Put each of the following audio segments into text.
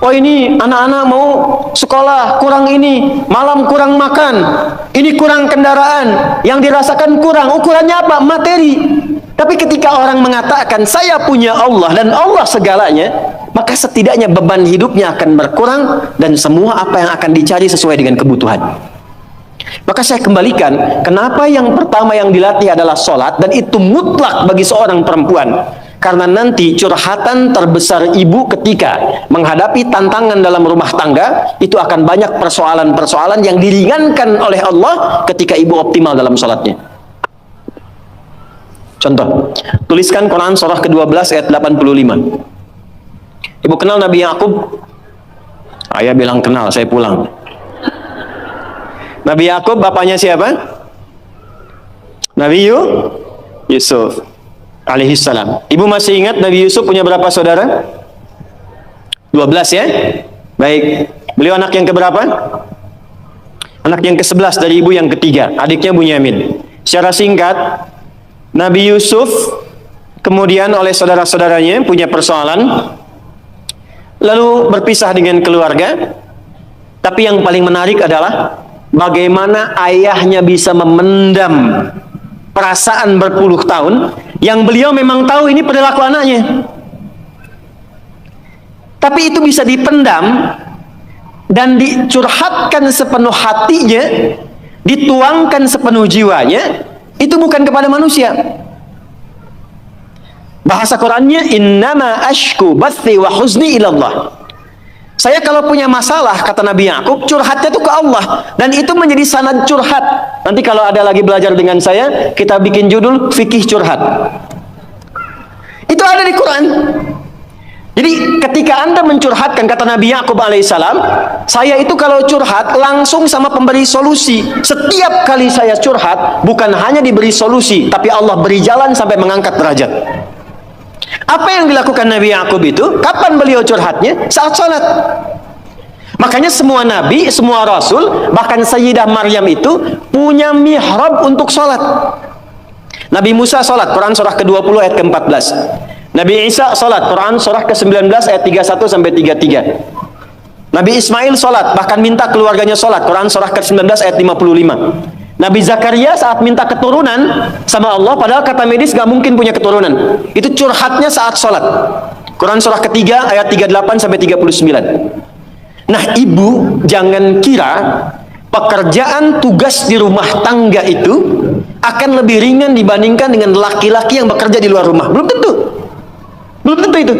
Oh ini anak-anak mau sekolah kurang ini, malam kurang makan, ini kurang kendaraan, yang dirasakan kurang. Ukurannya apa? Materi. Tapi ketika orang mengatakan saya punya Allah dan Allah segalanya, maka setidaknya beban hidupnya akan berkurang dan semua apa yang akan dicari sesuai dengan kebutuhan. Maka saya kembalikan, kenapa yang pertama yang dilatih adalah sholat, dan itu mutlak bagi seorang perempuan. Karena nanti curhatan terbesar ibu ketika menghadapi tantangan dalam rumah tangga, itu akan banyak persoalan-persoalan yang diringankan oleh Allah ketika ibu optimal dalam sholatnya. Contoh, tuliskan Quran surah ke-12 ayat 85. Ibu kenal Nabi Yakub? Ayah bilang kenal, saya pulang. Nabi Yakub bapaknya siapa? Nabi Yusuf alaihissalam. Ibu masih ingat Nabi Yusuf punya berapa saudara? 12 ya? Baik. Beliau anak yang keberapa? Anak yang ke-11 dari ibu yang ketiga. Adiknya Bunyamin. Secara singkat, Nabi Yusuf kemudian oleh saudara-saudaranya punya persoalan, lalu berpisah dengan keluarga. Tapi yang paling menarik adalah bagaimana ayahnya bisa memendam perasaan berpuluh tahun yang beliau memang tahu ini perilaku anaknya, tapi itu bisa dipendam dan dicurhatkan sepenuh hatinya, dituangkan sepenuh jiwanya. Itu bukan kepada manusia. Bahasa Qurannya innama ashku bathi wa huzni ilallah. Saya kalau punya masalah, kata Nabi Yakub, curhatnya itu ke Allah, dan itu menjadi sanad curhat. Nanti kalau ada lagi belajar dengan saya, kita bikin judul fikih curhat. Itu ada di Quran. Jadi ketika Anda mencurhatkan, kata Nabi Yakub alaihissalam, saya itu kalau curhat langsung sama pemberi solusi. Setiap kali saya curhat, bukan hanya diberi solusi, tapi Allah beri jalan sampai mengangkat derajat. Apa yang dilakukan Nabi Yakub itu? Kapan beliau curhatnya? Saat sholat. Makanya semua nabi, semua rasul, bahkan Sayyidah Maryam itu punya mihrab untuk sholat. Nabi Musa sholat, Quran surah ke-20 ayat ke-14. Nabi Isa sholat, Quran surah ke-19 ayat 31 sampai 33. Nabi Ismail sholat, bahkan minta keluarganya sholat, Quran surah ke-19 ayat 55. Nabi Zakaria saat minta keturunan sama Allah, padahal kata medis gak mungkin punya keturunan. Itu curhatnya saat sholat. Quran surah ketiga ayat 38 sampai 39. Nah, ibu jangan kira pekerjaan tugas di rumah tangga itu akan lebih ringan dibandingkan dengan laki-laki yang bekerja di luar rumah. Belum tentu. Belum tentu itu.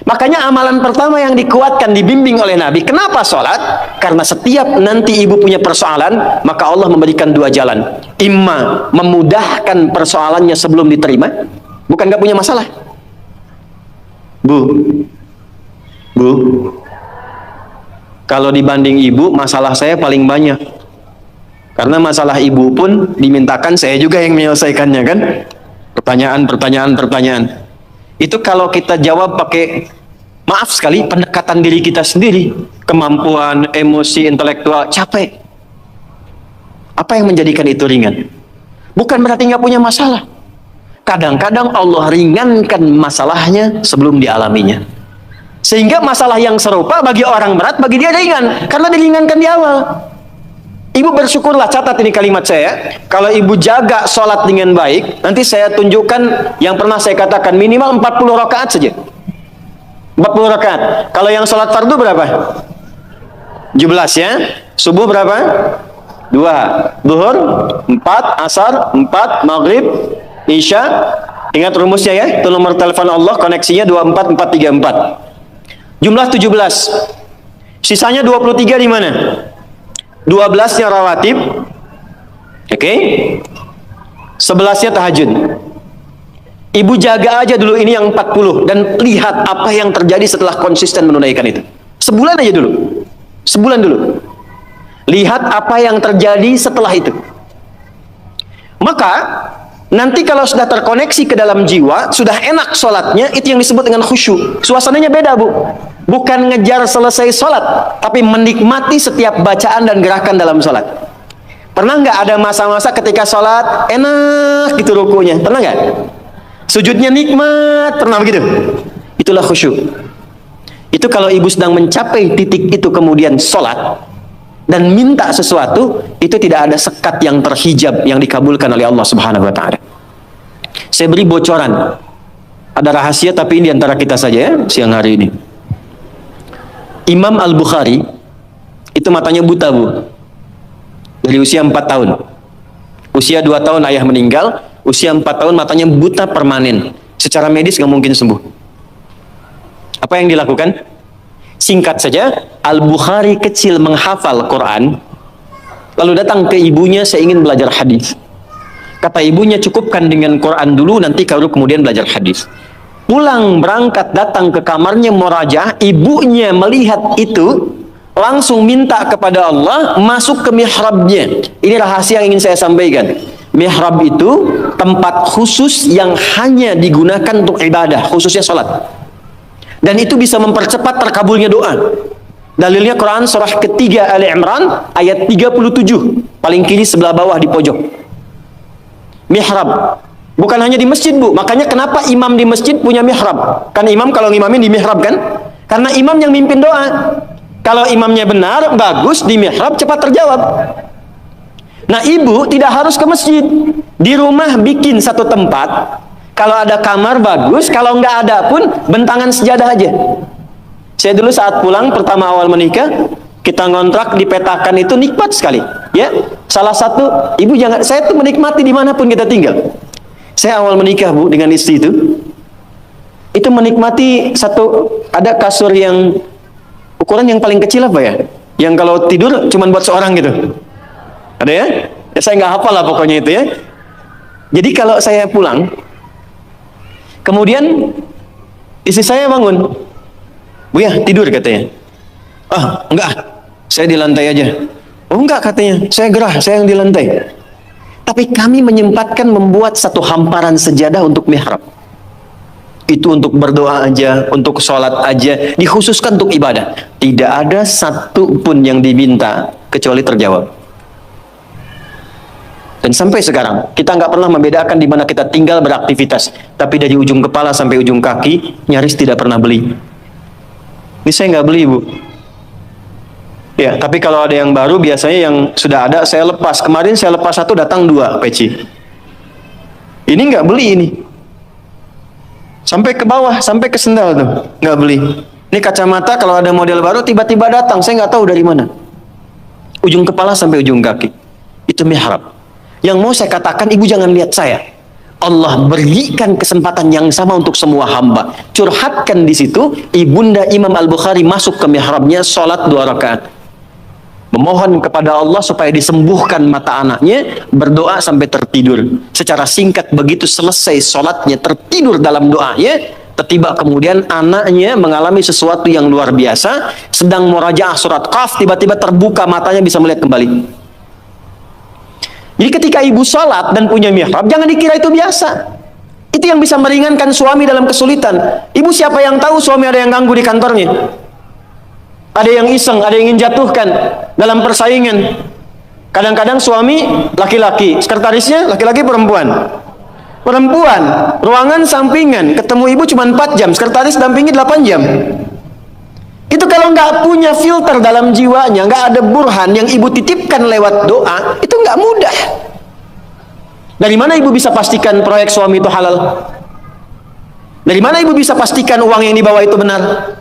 Makanya amalan pertama yang dikuatkan, dibimbing oleh Nabi. Kenapa sholat? Karena setiap nanti ibu punya persoalan, maka Allah memberikan dua jalan. Imma memudahkan persoalannya sebelum diterima. Bukan gak punya masalah. Bu, kalau dibanding ibu, masalah saya paling banyak. Karena masalah ibu pun dimintakan saya juga yang menyelesaikannya, kan? Pertanyaan. Itu kalau kita jawab pakai, maaf sekali, pendekatan diri kita sendiri, kemampuan, emosi, intelektual, capek. Apa yang menjadikan itu ringan? Bukan berarti nggak punya masalah. Kadang-kadang Allah ringankan masalahnya sebelum dialaminya. Sehingga masalah yang serupa bagi orang berat, bagi dia ringan, karena diringankan di awal. Ibu bersyukurlah, catat ini kalimat saya. Kalau ibu jaga sholat dengan baik, nanti saya tunjukkan yang pernah saya katakan, minimal 40 rakaat saja. 40 rakaat. Kalau yang sholat fardu berapa? 17 ya. Subuh berapa? 2. Duhur 4, asar 4, maghrib, isya. Ingat rumusnya ya. Itu nomor telepon Allah, koneksinya 24434. Jumlah 17. Sisanya 23 di mana? 12-nya rawatib, oke? 11-nya tahajud. Ibu jaga aja dulu ini yang 40 dan lihat apa yang terjadi setelah konsisten menunaikan itu. Sebulan aja dulu. Sebulan dulu. Lihat apa yang terjadi setelah itu. Maka nanti kalau sudah terkoneksi ke dalam jiwa, sudah enak sholatnya, itu yang disebut dengan khusyuk. Suasananya beda, Bu. Bukan ngejar selesai sholat, tapi menikmati setiap bacaan dan gerakan dalam sholat. Pernah nggak ada masa-masa ketika sholat enak gitu rukunya? Pernah nggak? Sujudnya nikmat, pernah begitu? Itulah khusyuk. Itu kalau ibu sedang mencapai titik itu kemudian sholat dan minta sesuatu, itu tidak ada sekat yang terhijab yang dikabulkan oleh Allah Subhanahu wa taala. Saya beri bocoran. Ada rahasia tapi ini antara kita saja ya siang hari ini. Imam Al-Bukhari itu matanya buta, Bu. Dari usia 4 tahun. Usia 2 tahun ayah meninggal, usia 4 tahun matanya buta permanen. Secara medis nggak mungkin sembuh. Apa yang dilakukan? Singkat saja, Al-Bukhari kecil menghafal Quran, lalu datang ke ibunya, saya ingin belajar hadis. Kata ibunya, cukupkan dengan Quran dulu, nanti kalau kemudian belajar hadis. Pulang berangkat datang ke kamarnya murajaah, ibunya melihat itu, langsung minta kepada Allah masuk ke mihrabnya. Ini rahasia yang ingin saya sampaikan. Mihrab itu tempat khusus yang hanya digunakan untuk ibadah, khususnya sholat. Dan itu bisa mempercepat terkabulnya doa. Dalilnya Quran surah ketiga Ali Imran ayat 37, paling kiri sebelah bawah di pojok. Mihrab bukan hanya di masjid, Bu. Makanya kenapa imam di masjid punya mihrab? Kan imam kalau ngimamin di mihrab kan? Karena imam yang mimpin doa. Kalau imamnya benar, bagus, di mihrab cepat terjawab. Nah, ibu tidak harus ke masjid. Di rumah bikin satu tempat. Kalau ada kamar bagus, kalau nggak ada pun bentangan sejadah aja. Saya dulu saat pulang pertama awal menikah, kita ngontrak dipetakan itu nikmat sekali. Ya, salah satu ibu jangan, saya tuh menikmati dimanapun kita tinggal. Saya awal menikah, Bu, dengan istri itu menikmati satu, ada kasur yang ukuran yang paling kecil apa ya? Yang kalau tidur cuma buat seorang gitu. Ada ya? Ya saya nggak hafal lah pokoknya itu ya. Jadi kalau saya pulang, kemudian istri saya bangun, Bu ya tidur katanya. Ah enggak, saya di lantai aja. Oh enggak katanya, saya gerah, saya yang di lantai. Tapi kami menyempatkan membuat satu hamparan sejadah untuk mihrab. Itu untuk berdoa aja, untuk sholat aja, dikhususkan untuk ibadah. Tidak ada satu pun yang diminta kecuali terjawab. Dan sampai sekarang kita nggak pernah membedakan di mana kita tinggal beraktivitas, tapi dari ujung kepala sampai ujung kaki nyaris tidak pernah beli. Ini saya nggak beli, Bu. Ya, tapi kalau ada yang baru biasanya yang sudah ada saya lepas. Kemarin saya lepas satu, datang 2 peci. Ini nggak beli ini. Sampai ke bawah, sampai ke sendal tuh, nggak beli. Ini kacamata kalau ada model baru tiba-tiba datang, saya nggak tahu dari mana. Ujung kepala sampai ujung kaki. Itu mihrab. Yang mau saya katakan, ibu jangan lihat saya. Allah berikan kesempatan yang sama untuk semua hamba. Curhatkan di situ, ibunda Imam Al-Bukhari masuk ke mihrabnya, sholat 2 rakaat. Memohon kepada Allah supaya disembuhkan mata anaknya, berdoa sampai tertidur. Secara singkat, begitu selesai sholatnya, tertidur dalam doanya, tiba kemudian anaknya mengalami sesuatu yang luar biasa, sedang murajaah surat Qaf, tiba-tiba terbuka matanya, bisa melihat kembali. Jadi ketika ibu sholat dan punya mihrab, jangan dikira itu biasa. Itu yang bisa meringankan suami dalam kesulitan. Ibu siapa yang tahu suami ada yang ganggu di kantornya? Ada yang iseng, ada yang ingin jatuhkan dalam persaingan. Kadang-kadang suami laki-laki, sekretarisnya laki-laki perempuan. Perempuan, ruangan sampingan, ketemu ibu cuma 4 jam, sekretaris dampingi 8 jam. Itu kalau nggak punya filter dalam jiwanya, nggak ada burhan yang ibu titipkan lewat doa, itu nggak mudah. Dari mana ibu bisa pastikan proyek suami itu halal? Dari mana ibu bisa pastikan uang yang dibawa itu benar?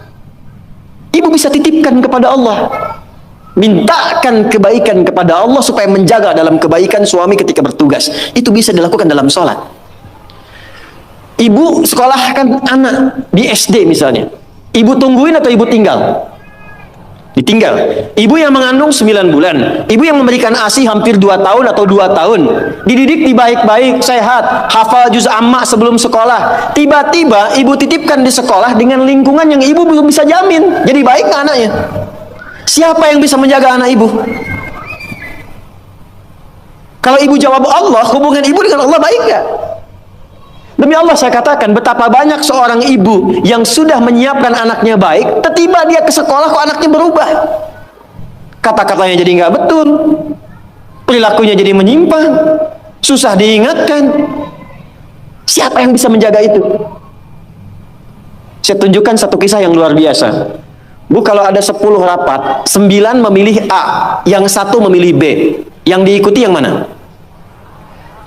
Ibu bisa titipkan kepada Allah. Mintakan kebaikan kepada Allah supaya menjaga dalam kebaikan suami ketika bertugas. Itu bisa dilakukan dalam sholat. Ibu sekolahkan anak di SD misalnya. Ibu tungguin atau ibu tinggal? Ditinggal. Ibu yang mengandung 9 bulan, ibu yang memberikan ASI hampir 2 tahun atau 2 tahun, dididik di baik-baik, sehat, hafal juz amma sebelum sekolah. Tiba-tiba ibu titipkan di sekolah dengan lingkungan yang ibu belum bisa jamin. Jadi baik nggak anaknya? Siapa yang bisa menjaga anak ibu? Kalau ibu jawab Allah, hubungan ibu dengan Allah baik nggak? Demi Allah saya katakan, betapa banyak seorang ibu yang sudah menyiapkan anaknya baik, tiba dia ke sekolah kok anaknya berubah. Kata-katanya jadi nggak betul, perilakunya jadi menyimpang, susah diingatkan. Siapa yang bisa menjaga itu? Saya tunjukkan satu kisah yang luar biasa. Bu, kalau ada 10 rapat, 9 memilih A, yang 1 memilih B. Yang diikuti yang mana?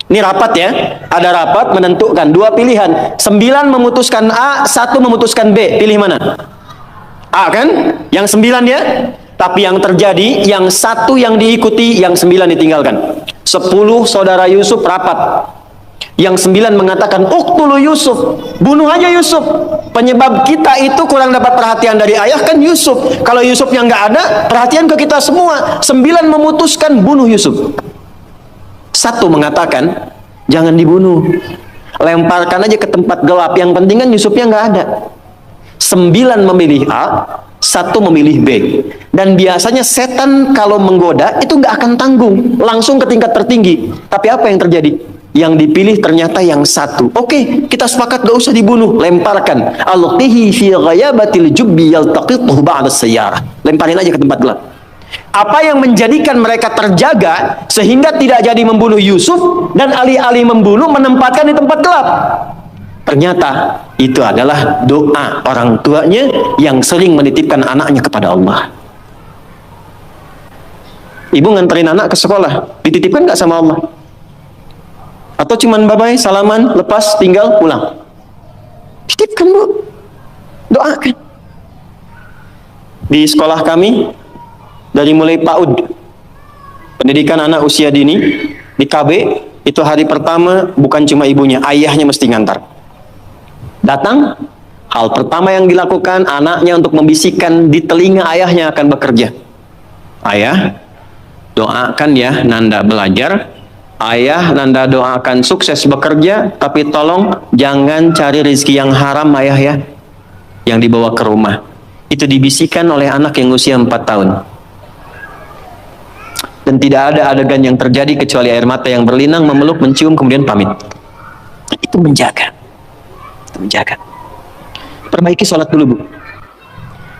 Ini rapat ya. Ada rapat menentukan 2 pilihan. 9 memutuskan A, 1 memutuskan B. Pilih mana? A kan? Yang 9 ya. Tapi yang terjadi, yang 1 yang diikuti, yang 9 ditinggalkan. 10 saudara Yusuf rapat. Yang 9 mengatakan, uqtulu Yusuf, bunuh aja Yusuf. Penyebab kita itu kurang dapat perhatian dari ayah kan Yusuf. Kalau Yusufnya nggak ada, perhatian ke kita semua. 9 memutuskan bunuh Yusuf. 1 mengatakan, jangan dibunuh, lemparkan aja ke tempat gelap. Yang penting kan Yusufnya nggak ada. 9 memilih A, 1 memilih B. Dan biasanya setan kalau menggoda itu nggak akan tanggung, langsung ke tingkat tertinggi. Tapi apa yang terjadi? Yang dipilih ternyata yang 1. Oke, kita sepakat gak usah dibunuh, lemparkan. Alqihi fi ghayabatil jubbi yaltaqituhu ba'da sayyarah. Lemparin aja ke tempat gelap. Apa yang menjadikan mereka terjaga sehingga tidak jadi membunuh Yusuf dan alih-alih membunuh menempatkan di tempat gelap? Ternyata itu adalah doa orang tuanya yang sering menitipkan anaknya kepada Allah. Ibu nganterin anak ke sekolah, dititipkan nggak sama Allah? Atau cuman bye-bye, salaman, lepas, tinggal, pulang? Titipkan Bu, doakan. Di sekolah kami, dari mulai PAUD, pendidikan anak usia dini, di KB, itu hari pertama bukan cuma ibunya, ayahnya mesti ngantar. Datang, hal pertama yang dilakukan anaknya untuk membisikkan di telinga ayahnya akan bekerja. Ayah, doakan ya Nanda belajar. Ayah, Nanda doakan sukses bekerja, tapi tolong jangan cari rezeki yang haram ayah ya, yang dibawa ke rumah. Itu dibisikkan oleh anak yang usia 4 tahun. Dan tidak ada adegan yang terjadi kecuali air mata yang berlinang, memeluk, mencium, kemudian pamit. Itu menjaga. Itu menjaga. Perbaiki sholat dulu Bu.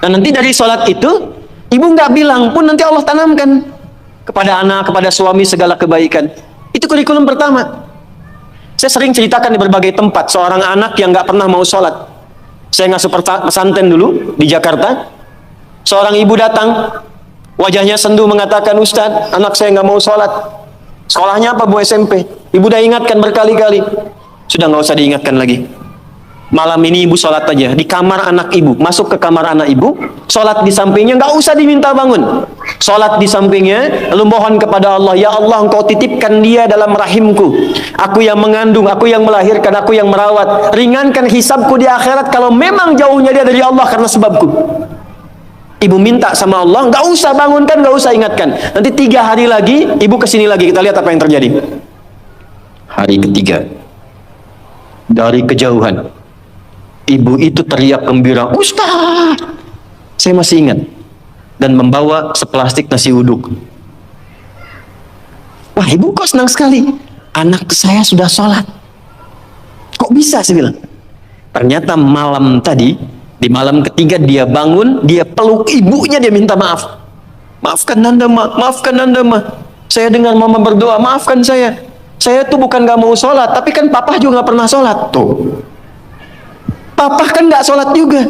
Dan nanti dari sholat itu, ibu nggak bilang pun nanti Allah tanamkan kepada anak, kepada suami segala kebaikan. Itu kurikulum pertama. Saya sering ceritakan di berbagai tempat, seorang anak yang nggak pernah mau sholat. Saya ngasuh pesantren dulu di Jakarta. Seorang ibu datang, wajahnya sendu mengatakan, Ustadz, anak saya nggak mau sholat. Sekolahnya apa Bu? SMP. Ibu udah ingatkan berkali-kali. Sudah nggak usah diingatkan lagi. Malam ini ibu sholat aja di kamar anak ibu, masuk ke kamar anak ibu, sholat di sampingnya, nggak usah diminta bangun, sholat di sampingnya, lalu mohon kepada Allah, ya Allah engkau titipkan dia dalam rahimku, aku yang mengandung, aku yang melahirkan, aku yang merawat, ringankan hisabku di akhirat kalau memang jauhnya dia dari Allah karena sebabku. Ibu minta sama Allah, nggak usah bangunkan, nggak usah ingatkan. Nanti 3 hari lagi, ibu kesini lagi, kita lihat apa yang terjadi. Hari ketiga, dari kejauhan, ibu itu teriak gembira, Ustaz, saya masih ingat, dan membawa seplastik nasi uduk. Wah, ibu kok senang sekali, anak saya sudah sholat. Kok bisa sih bilang? Ternyata malam tadi, di malam ketiga dia bangun, dia peluk ibunya, dia minta maaf. Maafkan Nanda Ma, maafkan Nanda Ma. Saya dengar mama berdoa, maafkan saya. Saya tuh bukan gak mau sholat, tapi kan papa juga gak pernah sholat. Tuh, papa kan nggak sholat juga.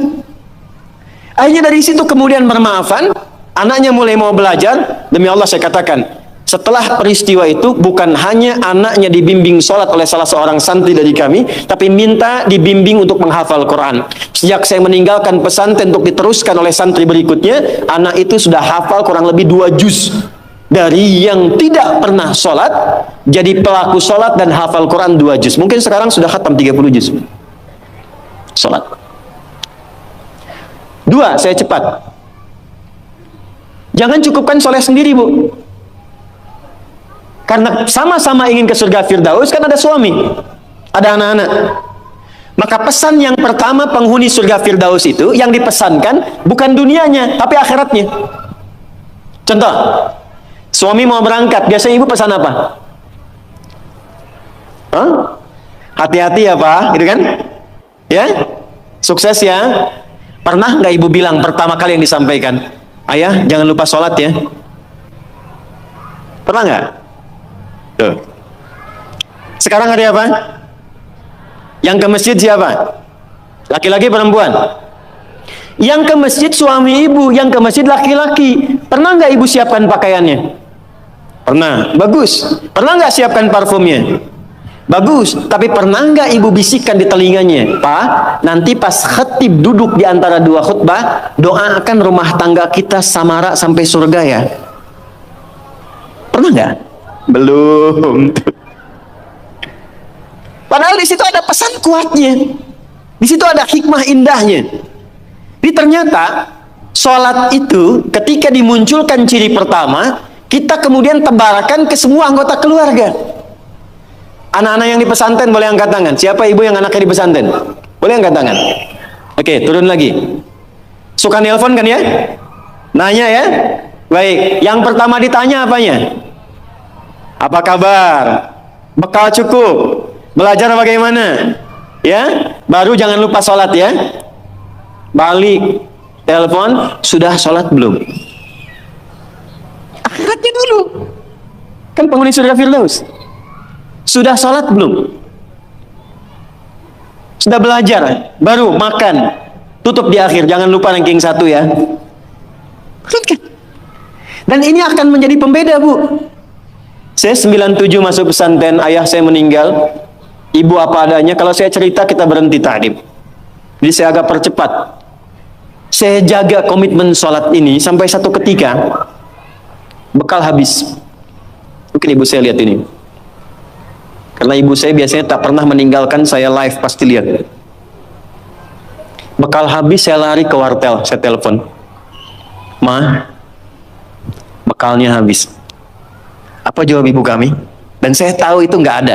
Akhirnya dari situ kemudian bermaafan, anaknya mulai mau belajar. Demi Allah saya katakan, setelah peristiwa itu bukan hanya anaknya dibimbing sholat oleh salah seorang santri dari kami, tapi minta dibimbing untuk menghafal Quran. Sejak saya meninggalkan pesantren untuk diteruskan oleh santri berikutnya, anak itu sudah hafal kurang lebih 2 juz. Dari yang tidak pernah sholat, jadi pelaku sholat dan hafal Quran 2 juz. Mungkin sekarang sudah khatam 30 juz. Sholat. 2, saya cepat. Jangan cukupkan soleh sendiri Bu, karena sama-sama ingin ke surga Firdaus, kan ada suami, ada anak-anak. Maka pesan yang pertama penghuni surga Firdaus itu, yang dipesankan bukan dunianya, tapi akhiratnya. Contoh, suami mau berangkat, biasanya ibu pesan apa? Hati-hati ya Pak, gitu kan? Ya, sukses ya. Pernah nggak ibu bilang pertama kali yang disampaikan, ayah jangan lupa sholat ya? Pernah nggak? Tuh. Sekarang hari apa? Yang ke masjid siapa? Laki-laki perempuan? Yang ke masjid suami ibu, yang ke masjid laki-laki. Pernah nggak ibu siapkan pakaiannya? Pernah. Bagus. Pernah nggak siapkan parfumnya? Bagus. Tapi pernah nggak ibu bisikkan di telinganya, Pak, nanti pas khatib duduk di antara dua khutbah, doakan rumah tangga kita samara sampai surga ya? Pernah nggak? Belum. Padahal di situ ada pesan kuatnya, di situ ada hikmah indahnya. Jadi ternyata sholat itu ketika dimunculkan ciri pertama, kita kemudian tebarkan ke semua anggota keluarga. Anak-anak yang di pesantren boleh angkat tangan. Siapa ibu yang anaknya di pesantren? Boleh angkat tangan. Oke, turun lagi. Suka nelpon kan ya? Nanya ya? Baik, yang pertama ditanya apanya? Apa kabar? Bekal cukup? Belajar bagaimana? Ya, baru jangan lupa sholat ya. Balik, telepon, sudah sholat belum? Akhiratnya dulu. Kan penghuni surga Firdaus. Sudah sholat belum? Sudah belajar? Baru makan. Tutup di akhir, jangan lupa ranking 1 ya. Dan ini akan menjadi pembeda, Bu. Saya 97 masuk pesantren, ayah saya meninggal. Ibu apa adanya, kalau saya cerita kita berhenti ta'lim. Jadi saya agak percepat. Saya jaga komitmen sholat ini sampai satu ketika bekal habis. Mungkin ibu saya lihat ini. Karena ibu saya biasanya tak pernah meninggalkan saya live, pasti lihat. Bekal habis, saya lari ke wartel, saya telepon. Ma, bekalnya habis. Apa jawab ibu kami? Dan saya tahu itu nggak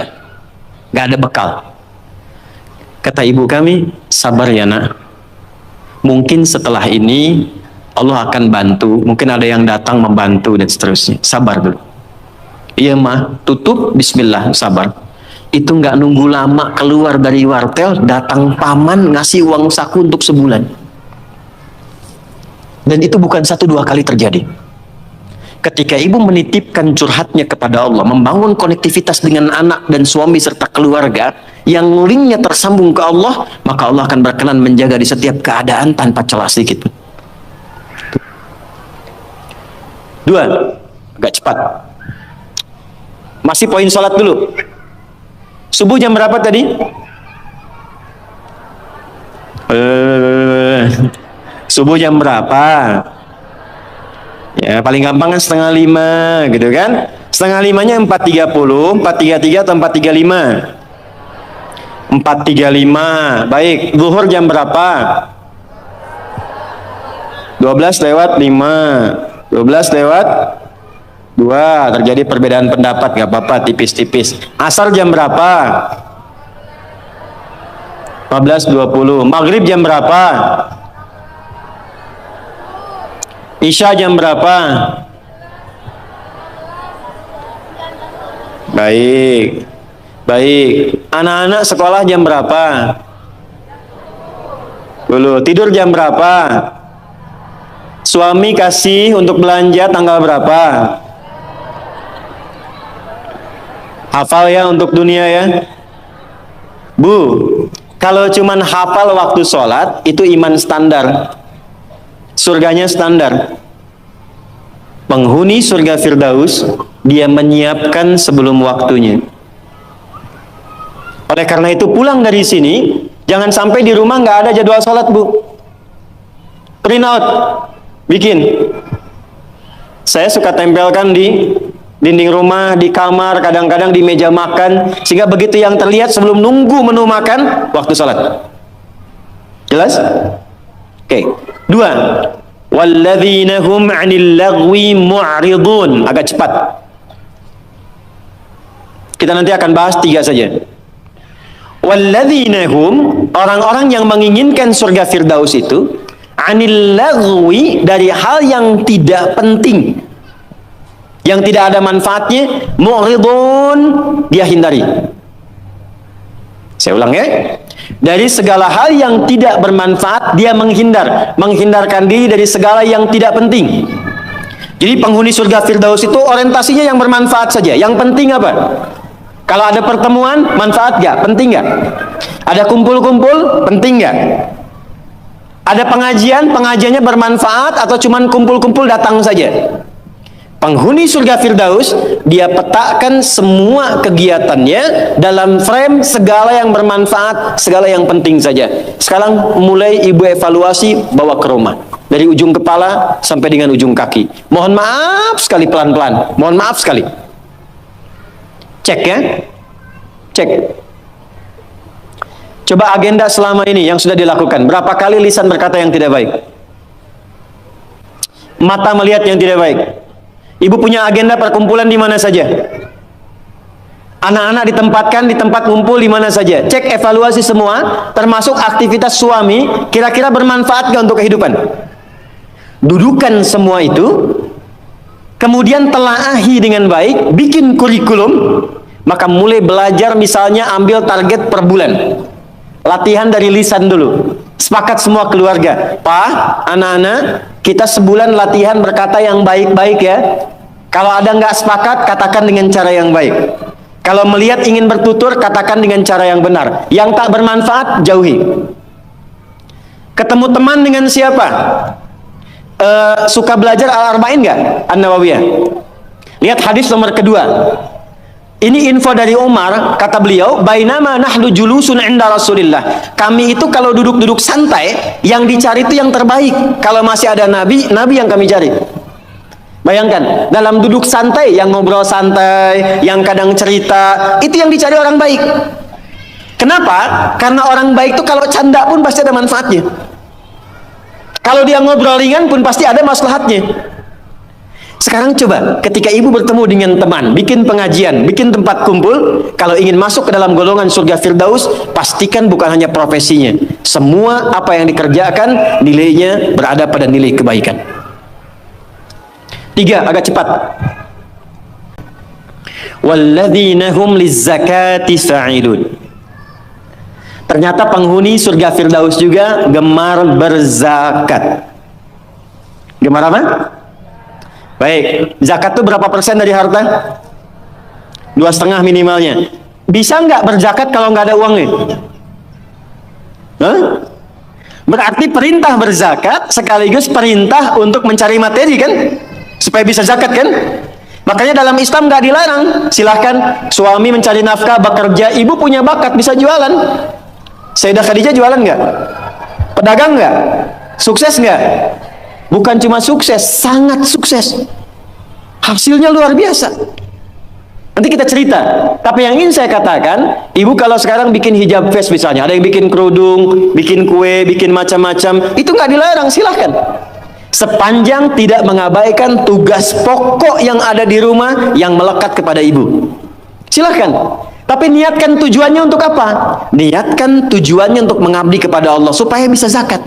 ada bekal. Kata ibu kami, sabar ya nak, mungkin setelah ini Allah akan bantu, mungkin ada yang datang membantu dan seterusnya, sabar dulu. Iya mah, tutup, bismillah, sabar. Itu nggak nunggu lama, keluar dari wartel, datang paman ngasih uang saku untuk sebulan. Dan itu bukan 1-2 kali terjadi. Ketika ibu menitipkan curhatnya kepada Allah, membangun konektivitas dengan anak dan suami serta keluarga, yang linknya tersambung ke Allah, maka Allah akan berkenan menjaga di setiap keadaan tanpa celah sedikit. 2, agak cepat. Masih poin sholat dulu. Subuh jam berapa tadi? Subuh jam berapa? Ya, paling gampang kan 4:30 gitu kan? 4:30-nya 4:30, 4:33 atau 4:35? 4:35. Baik, zuhur jam berapa? 12:05. 12:02. Terjadi perbedaan pendapat, gak apa-apa, tipis-tipis. Asar jam berapa? 15:20. Maghrib jam berapa? Isya jam berapa? Baik. Baik. Anak-anak sekolah jam berapa? Dulu. Tidur jam berapa? Suami kasih untuk belanja tanggal berapa? Hafal ya untuk dunia ya. Bu, kalau cuman hafal waktu sholat, itu iman standar. Surganya standar. Penghuni surga Firdaus, dia menyiapkan sebelum waktunya. Oleh karena itu pulang dari sini, jangan sampai di rumah nggak ada jadwal sholat, Bu. Print out, bikin. Saya suka tempelkan di dinding rumah, di kamar, kadang-kadang di meja makan, sehingga begitu yang terlihat sebelum nunggu menu makan, waktu sholat. Jelas? Oke. 2, walladzina hum 'anil lagwi mu'ridun. Agak cepat. Kita nanti akan bahas 3 saja. Walladzina hum, orang-orang yang menginginkan surga Firdaus itu, 'anil lagwi, dari hal yang tidak penting, yang tidak ada manfaatnya, mu'ridun, dia hindari. Saya ulang ya. Dari segala hal yang tidak bermanfaat, dia menghindarkan diri dari segala yang tidak penting. Jadi penghuni surga Firdaus itu orientasinya yang bermanfaat saja. Yang penting apa? Kalau ada pertemuan, manfaat gak? Penting gak? Ada kumpul-kumpul, penting gak? Ada pengajian, pengajiannya bermanfaat atau cuman kumpul-kumpul datang saja? Penghuni surga Firdaus, dia petakan semua kegiatannya dalam frame segala yang bermanfaat, segala yang penting saja. Sekarang mulai ibu evaluasi, bawa ke rumah. Dari ujung kepala sampai dengan ujung kaki. Mohon maaf sekali, pelan-pelan. Mohon maaf sekali. Cek ya. Cek. Coba agenda selama ini yang sudah dilakukan. Berapa kali lisan berkata yang tidak baik? Mata melihat yang tidak baik. Ibu punya agenda perkumpulan di mana saja? Anak-anak ditempatkan di tempat ngumpul di mana saja? Cek evaluasi semua, termasuk aktivitas suami, kira-kira bermanfaat nggak untuk kehidupan? Dudukan semua itu, kemudian telaahi dengan baik, bikin kurikulum, maka mulai belajar misalnya ambil target per bulan. Latihan dari lisan dulu. Sepakat semua keluarga, Pak, anak-anak, kita sebulan latihan berkata yang baik-baik ya. Kalau ada nggak sepakat, katakan dengan cara yang baik. Kalau melihat ingin bertutur, katakan dengan cara yang benar. Yang tak bermanfaat, jauhi. Ketemu teman dengan siapa? Suka belajar Al-Arba'in nggak? An-Nawawiyah. Lihat hadis nomor kedua. Ini info dari Umar, kata beliau, bainama nahnu julusun inda Rasulillah. Kami itu kalau duduk-duduk santai, yang dicari itu yang terbaik. Kalau masih ada nabi, nabi yang kami cari. Bayangkan, dalam duduk santai, yang ngobrol santai, yang kadang cerita, itu yang dicari orang baik. Kenapa? Karena orang baik itu kalau canda pun pasti ada manfaatnya. Kalau dia ngobrol ringan pun pasti ada maslahatnya. Sekarang coba, ketika ibu bertemu dengan teman, bikin pengajian, bikin tempat kumpul, kalau ingin masuk ke dalam golongan surga Firdaus, pastikan bukan hanya profesinya. Semua apa yang dikerjakan, nilainya berada pada nilai kebaikan. 3, agak cepat. Walladzina hum lizzakati fa'ilun. Ternyata penghuni surga Firdaus juga gemar berzakat. Gemar apa? Baik, zakat itu berapa persen dari harta? 2,5 minimalnya. Bisa nggak berzakat kalau nggak ada uangnya? Hah? Berarti perintah berzakat sekaligus perintah untuk mencari materi kan? Supaya bisa zakat kan? Makanya dalam Islam nggak dilarang. Silahkan suami mencari nafkah, bekerja, ibu punya bakat bisa jualan. Sayyidah Khadijah jualan nggak? Pedagang nggak? Sukses nggak? Bukan cuma sukses, sangat sukses. Hasilnya luar biasa. Nanti kita cerita. Tapi yang ingin saya katakan, ibu kalau sekarang bikin hijab fest misalnya, ada yang bikin kerudung, bikin kue, bikin macam-macam, itu nggak dilarang, silahkan. Sepanjang tidak mengabaikan tugas pokok yang ada di rumah yang melekat kepada ibu. Silahkan. Tapi niatkan tujuannya untuk apa? Niatkan tujuannya untuk mengabdi kepada Allah supaya bisa zakat.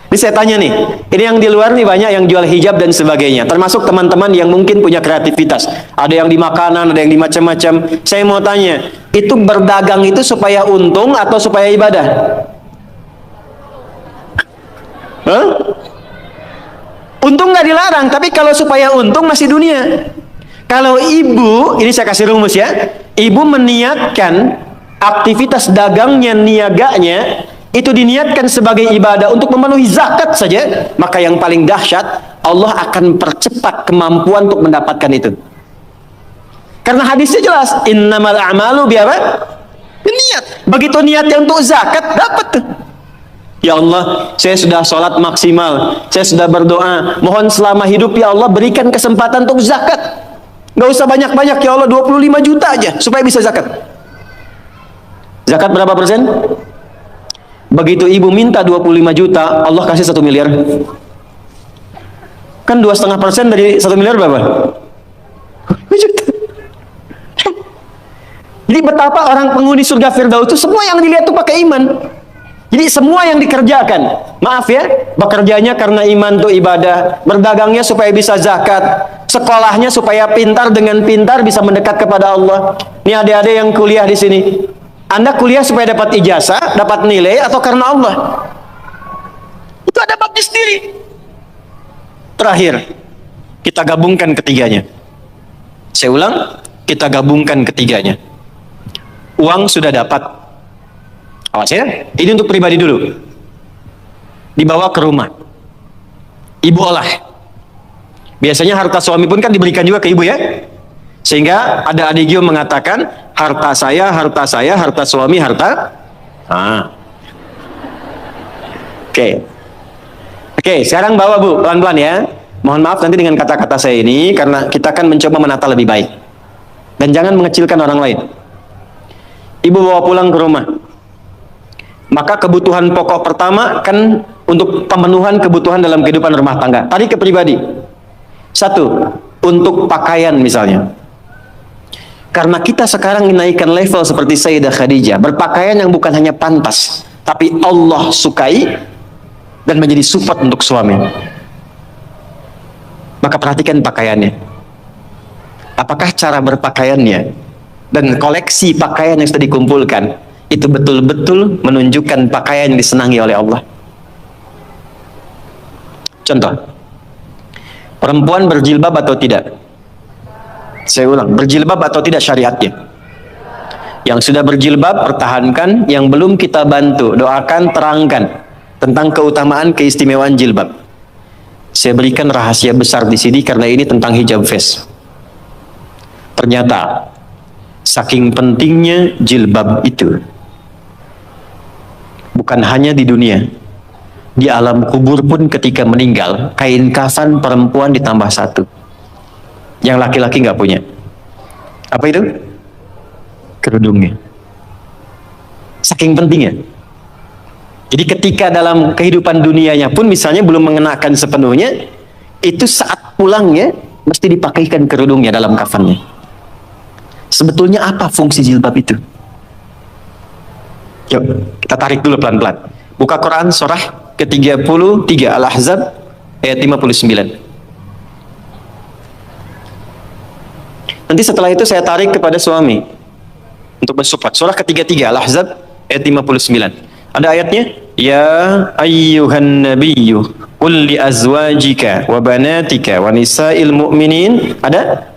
Ini saya tanya nih, ini yang di luar nih banyak yang jual hijab dan sebagainya, termasuk teman-teman yang mungkin punya kreativitas. Ada yang di makanan, ada yang di macam-macam. Saya mau tanya, itu berdagang itu supaya untung atau supaya ibadah? Hah? Untung nggak dilarang, tapi kalau supaya untung masih dunia. Kalau ibu, ini saya kasih rumus ya, ibu meniatkan aktivitas dagangnya, niaganya, itu diniatkan sebagai ibadah untuk memenuhi zakat saja, maka yang paling dahsyat, Allah akan percepat kemampuan untuk mendapatkan itu. Karena hadisnya jelas, innamal a'malu biapa? Niat. Begitu niatnya untuk zakat, dapat tuh. Ya Allah, saya sudah sholat maksimal, saya sudah berdoa, mohon selama hidup ya Allah berikan kesempatan untuk zakat. Gak usah banyak-banyak ya Allah, 25 juta aja supaya bisa zakat. Zakat berapa persen? Begitu ibu minta 25 juta, Allah kasih 1 miliar. Kan 2,5% dari 1 miliar berapa? Jadi betapa orang penghuni surga Firdaus itu semua yang dilihat itu pakai iman. Jadi semua yang dikerjakan, maaf ya, bekerjanya karena iman itu ibadah, berdagangnya supaya bisa zakat, sekolahnya supaya pintar, dengan pintar bisa mendekat kepada Allah. Ini adik-adik yang kuliah di sini. Anda kuliah supaya dapat ijazah, dapat nilai, atau karena Allah? Itu ada babnya sendiri. Terakhir, kita gabungkan ketiganya. Saya ulang, kita gabungkan ketiganya. Uang sudah dapat. Awas ya, ini untuk pribadi dulu. dibawa ke rumah. Ibu olah. Biasanya harta suami pun kan diberikan juga ke ibu ya. Sehingga ada adigio mengatakan, harta saya, harta suami, harta. Oke, sekarang bawa Bu, pelan-pelan ya. Mohon maaf nanti dengan kata-kata saya ini, karena kita akan mencoba menata lebih baik. Dan jangan mengecilkan orang lain. Ibu bawa pulang ke rumah. Maka kebutuhan pokok pertama kan untuk pemenuhan kebutuhan dalam kehidupan rumah tangga. Tarik ke pribadi. Satu, untuk pakaian misalnya. Karena kita sekarang menaikkan level seperti Sayyidah Khadijah, berpakaian yang bukan hanya pantas, tapi Allah sukai dan menjadi support untuk suami. Maka perhatikan pakaiannya. Apakah cara berpakaiannya dan koleksi pakaian yang sudah dikumpulkan itu betul-betul menunjukkan pakaian yang disenangi oleh Allah? Contoh, perempuan berjilbab atau tidak? Saya ulang, berjilbab atau tidak syariatnya? Yang sudah berjilbab, pertahankan. Yang belum kita bantu, doakan, terangkan tentang keutamaan, keistimewaan jilbab. Saya berikan rahasia besar di sini karena ini tentang hijab face. Ternyata, saking pentingnya jilbab itu, bukan hanya di dunia, di alam kubur pun ketika meninggal, kain kafan perempuan ditambah satu. Yang laki-laki nggak punya. Apa itu? Kerudungnya. Saking pentingnya. Jadi ketika dalam kehidupan dunianya pun misalnya belum mengenakan sepenuhnya, itu saat pulangnya mesti dipakaikan kerudungnya dalam kafannya. Sebetulnya apa fungsi jilbab itu? Yuk, kita tarik dulu pelan-pelan. Buka Quran surah ke-33 Al-Ahzab ayat 59. Nanti setelah itu saya tarik kepada suami untuk bersupport. Surah ke-33 Al-Ahzab ayat 59. Ada ayatnya, ya ayyuhan nabiyyu qul li azwajika wa banatika wa nisa'il mu'minin, ada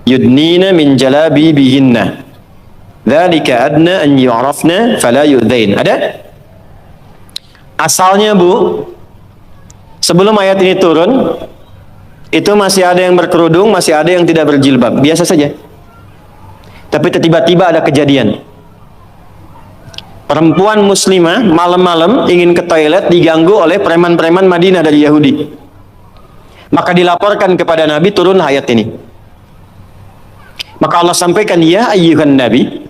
yudnina min jalabibihinna dzalika adna an yu'rafna fala yu'dzain. Ada? Asalnya Bu, sebelum ayat ini turun, itu masih ada yang berkerudung, masih ada yang tidak berjilbab, biasa saja. Tapi tiba-tiba ada kejadian. Perempuan muslimah malam-malam ingin ke toilet, diganggu oleh preman-preman Madinah dari Yahudi. Maka dilaporkan kepada Nabi, turun ayat ini. Maka Allah sampaikan, ya ayyuhan nabi,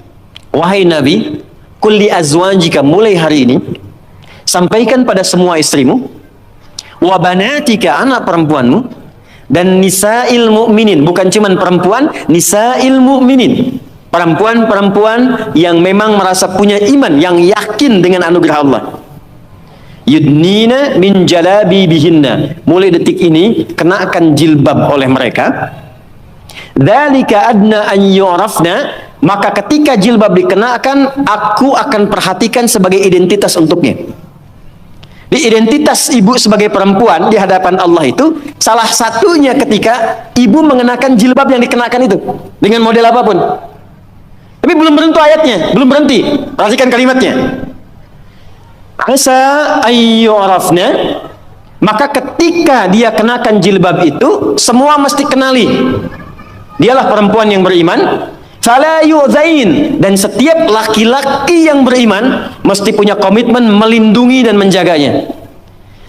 wahai Nabi, kulli azwajika, mulai hari ini sampaikan pada semua istrimu, wa banatika, anak perempuanmu, dan nisa'il mu'minin, bukan cuman perempuan, nisa'il mu'minin, perempuan-perempuan yang memang merasa punya iman, yang yakin dengan anugerah Allah. Yudnina min jalabibihinna, mulai detik ini kenakan jilbab oleh mereka. Dzalika adna an yu'rafna, maka ketika jilbab dikenakan, aku akan perhatikan sebagai identitas untuknya. Di identitas ibu sebagai perempuan di hadapan Allah itu, salah satunya ketika ibu mengenakan jilbab yang dikenakan itu dengan model apapun. Tapi belum berhenti ayatnya, belum berhenti. Perhatikan kalimatnya. Asa ayyurafna, maka ketika dia kenakan jilbab itu, semua mesti kenali dialah perempuan yang beriman. Fala yu'zain, dan setiap laki-laki yang beriman mesti punya komitmen melindungi dan menjaganya.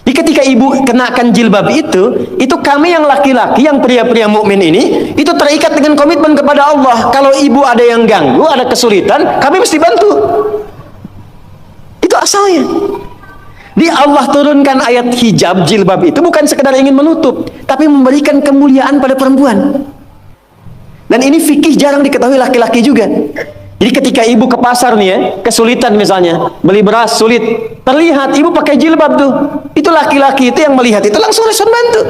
Jadi ketika ibu kenakan jilbab itu kami yang laki-laki, yang pria-pria mukmin ini, itu terikat dengan komitmen kepada Allah. Kalau ibu ada yang ganggu, ada kesulitan, kami mesti bantu. Itu asalnya. Di Allah turunkan ayat hijab, jilbab itu bukan sekedar ingin menutup, tapi memberikan kemuliaan pada perempuan. Dan ini fikih jarang diketahui laki-laki juga. Jadi ketika ibu ke pasar nih ya, kesulitan misalnya, beli beras sulit, terlihat ibu pakai jilbab tuh, itu laki-laki itu yang melihat itu langsung respon bantu.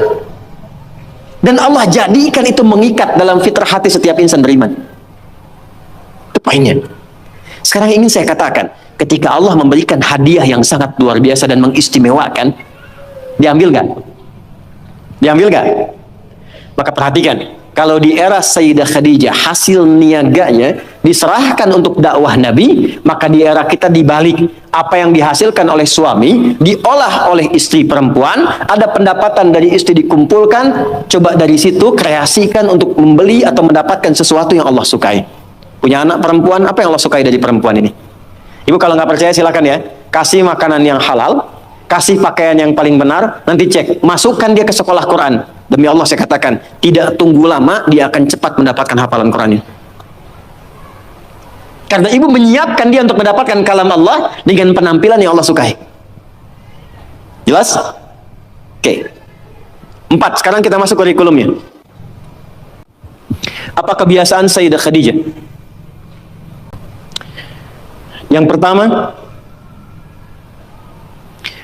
Dan Allah jadikan itu mengikat dalam fitrah hati setiap insan beriman. Itu poinnya. Sekarang ingin saya katakan, ketika Allah memberikan hadiah yang sangat luar biasa dan mengistimewakan, diambil gak? Diambil gak? Maka perhatikan, kalau di era Sayyidah Khadijah hasil niaganya diserahkan untuk dakwah Nabi, maka di era kita dibalik, apa yang dihasilkan oleh suami diolah oleh istri perempuan, ada pendapatan dari istri dikumpulkan, coba dari situ kreasikan untuk membeli atau mendapatkan sesuatu yang Allah sukai. Punya anak perempuan, apa yang Allah sukai dari perempuan ini? Ibu kalau nggak percaya silakan ya, kasih makanan yang halal, kasih pakaian yang paling benar, nanti cek, masukkan dia ke sekolah Quran. Demi Allah saya katakan, tidak tunggu lama, dia akan cepat mendapatkan hafalan Qurannya. Karena ibu menyiapkan dia untuk mendapatkan kalam Allah dengan penampilan yang Allah sukai. Jelas? Oke. 4, sekarang kita masuk kurikulumnya. Apa kebiasaan Sayyidah Khadijah? Yang pertama,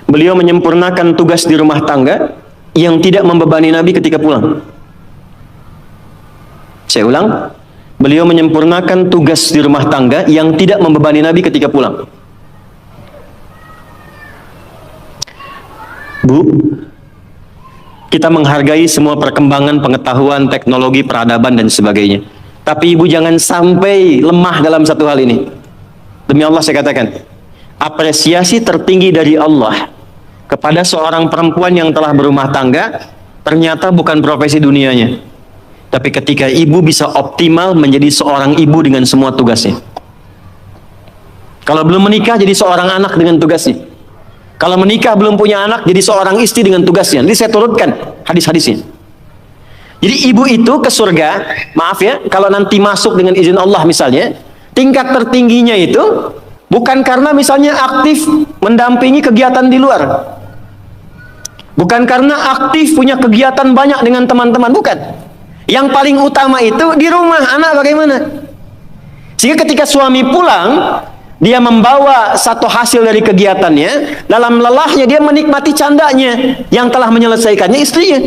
beliau menyempurnakan tugas di rumah tangga yang tidak membebani Nabi ketika pulang. Saya ulang, beliau menyempurnakan tugas di rumah tangga yang tidak membebani Nabi ketika pulang. Bu, kita menghargai semua perkembangan pengetahuan, teknologi, peradaban, dan sebagainya. Tapi ibu jangan sampai lemah dalam satu hal ini. Demi Allah saya katakan, apresiasi tertinggi dari Allah kepada seorang perempuan yang telah berumah tangga, ternyata bukan profesi dunianya. Tapi ketika ibu bisa optimal menjadi seorang ibu dengan semua tugasnya. Kalau belum menikah, jadi seorang anak dengan tugasnya. Kalau menikah belum punya anak, jadi seorang istri dengan tugasnya. Nanti saya turutkan hadis-hadisnya. Jadi ibu itu ke surga, maaf ya, kalau nanti masuk dengan izin Allah misalnya, tingkat tertingginya itu bukan karena misalnya aktif mendampingi kegiatan di luar. Bukan karena aktif punya kegiatan banyak dengan teman-teman, bukan. Yang paling utama itu di rumah, anak bagaimana? Sehingga ketika suami pulang, dia membawa satu hasil dari kegiatannya, dalam lelahnya dia menikmati candanya yang telah menyelesaikannya istrinya.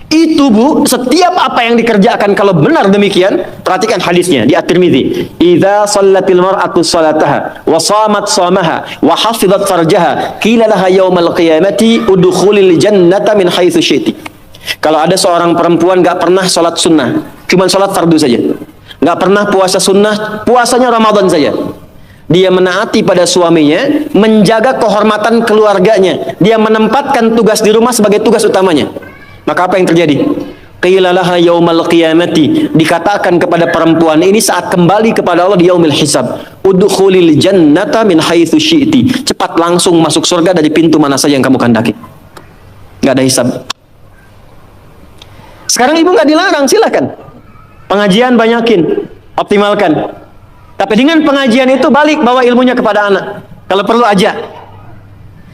Itu bu, setiap apa yang dikerjakan kalau benar demikian, perhatikan hadisnya di At-Tirmidzi. Idza shallatil mar'atu shalataha wa shamat shamaha wa hafizat farjaha qila laha yaumal qiyamati udkhulil jannata min haitsu syi'ti. Kalau ada seorang perempuan enggak pernah salat sunnah, cuma salat fardu saja. Enggak pernah puasa sunnah, puasanya Ramadan saja. Dia menaati pada suaminya, menjaga kehormatan keluarganya. Dia menempatkan tugas di rumah sebagai tugas utamanya. Maka apa yang terjadi? Qila laha yaumal qiyamati, dikatakan kepada perempuan ini saat kembali kepada Allah di yaumil hisab, udkhulil jannata min haitsu syi'ti. Cepat langsung masuk surga dari pintu mana saja yang kamu kehendaki. Enggak ada hisab. Sekarang ibu nggak dilarang, silakan. Pengajian banyakin, optimalkan. Tapi dengan pengajian itu balik bawa ilmunya kepada anak. Kalau perlu aja.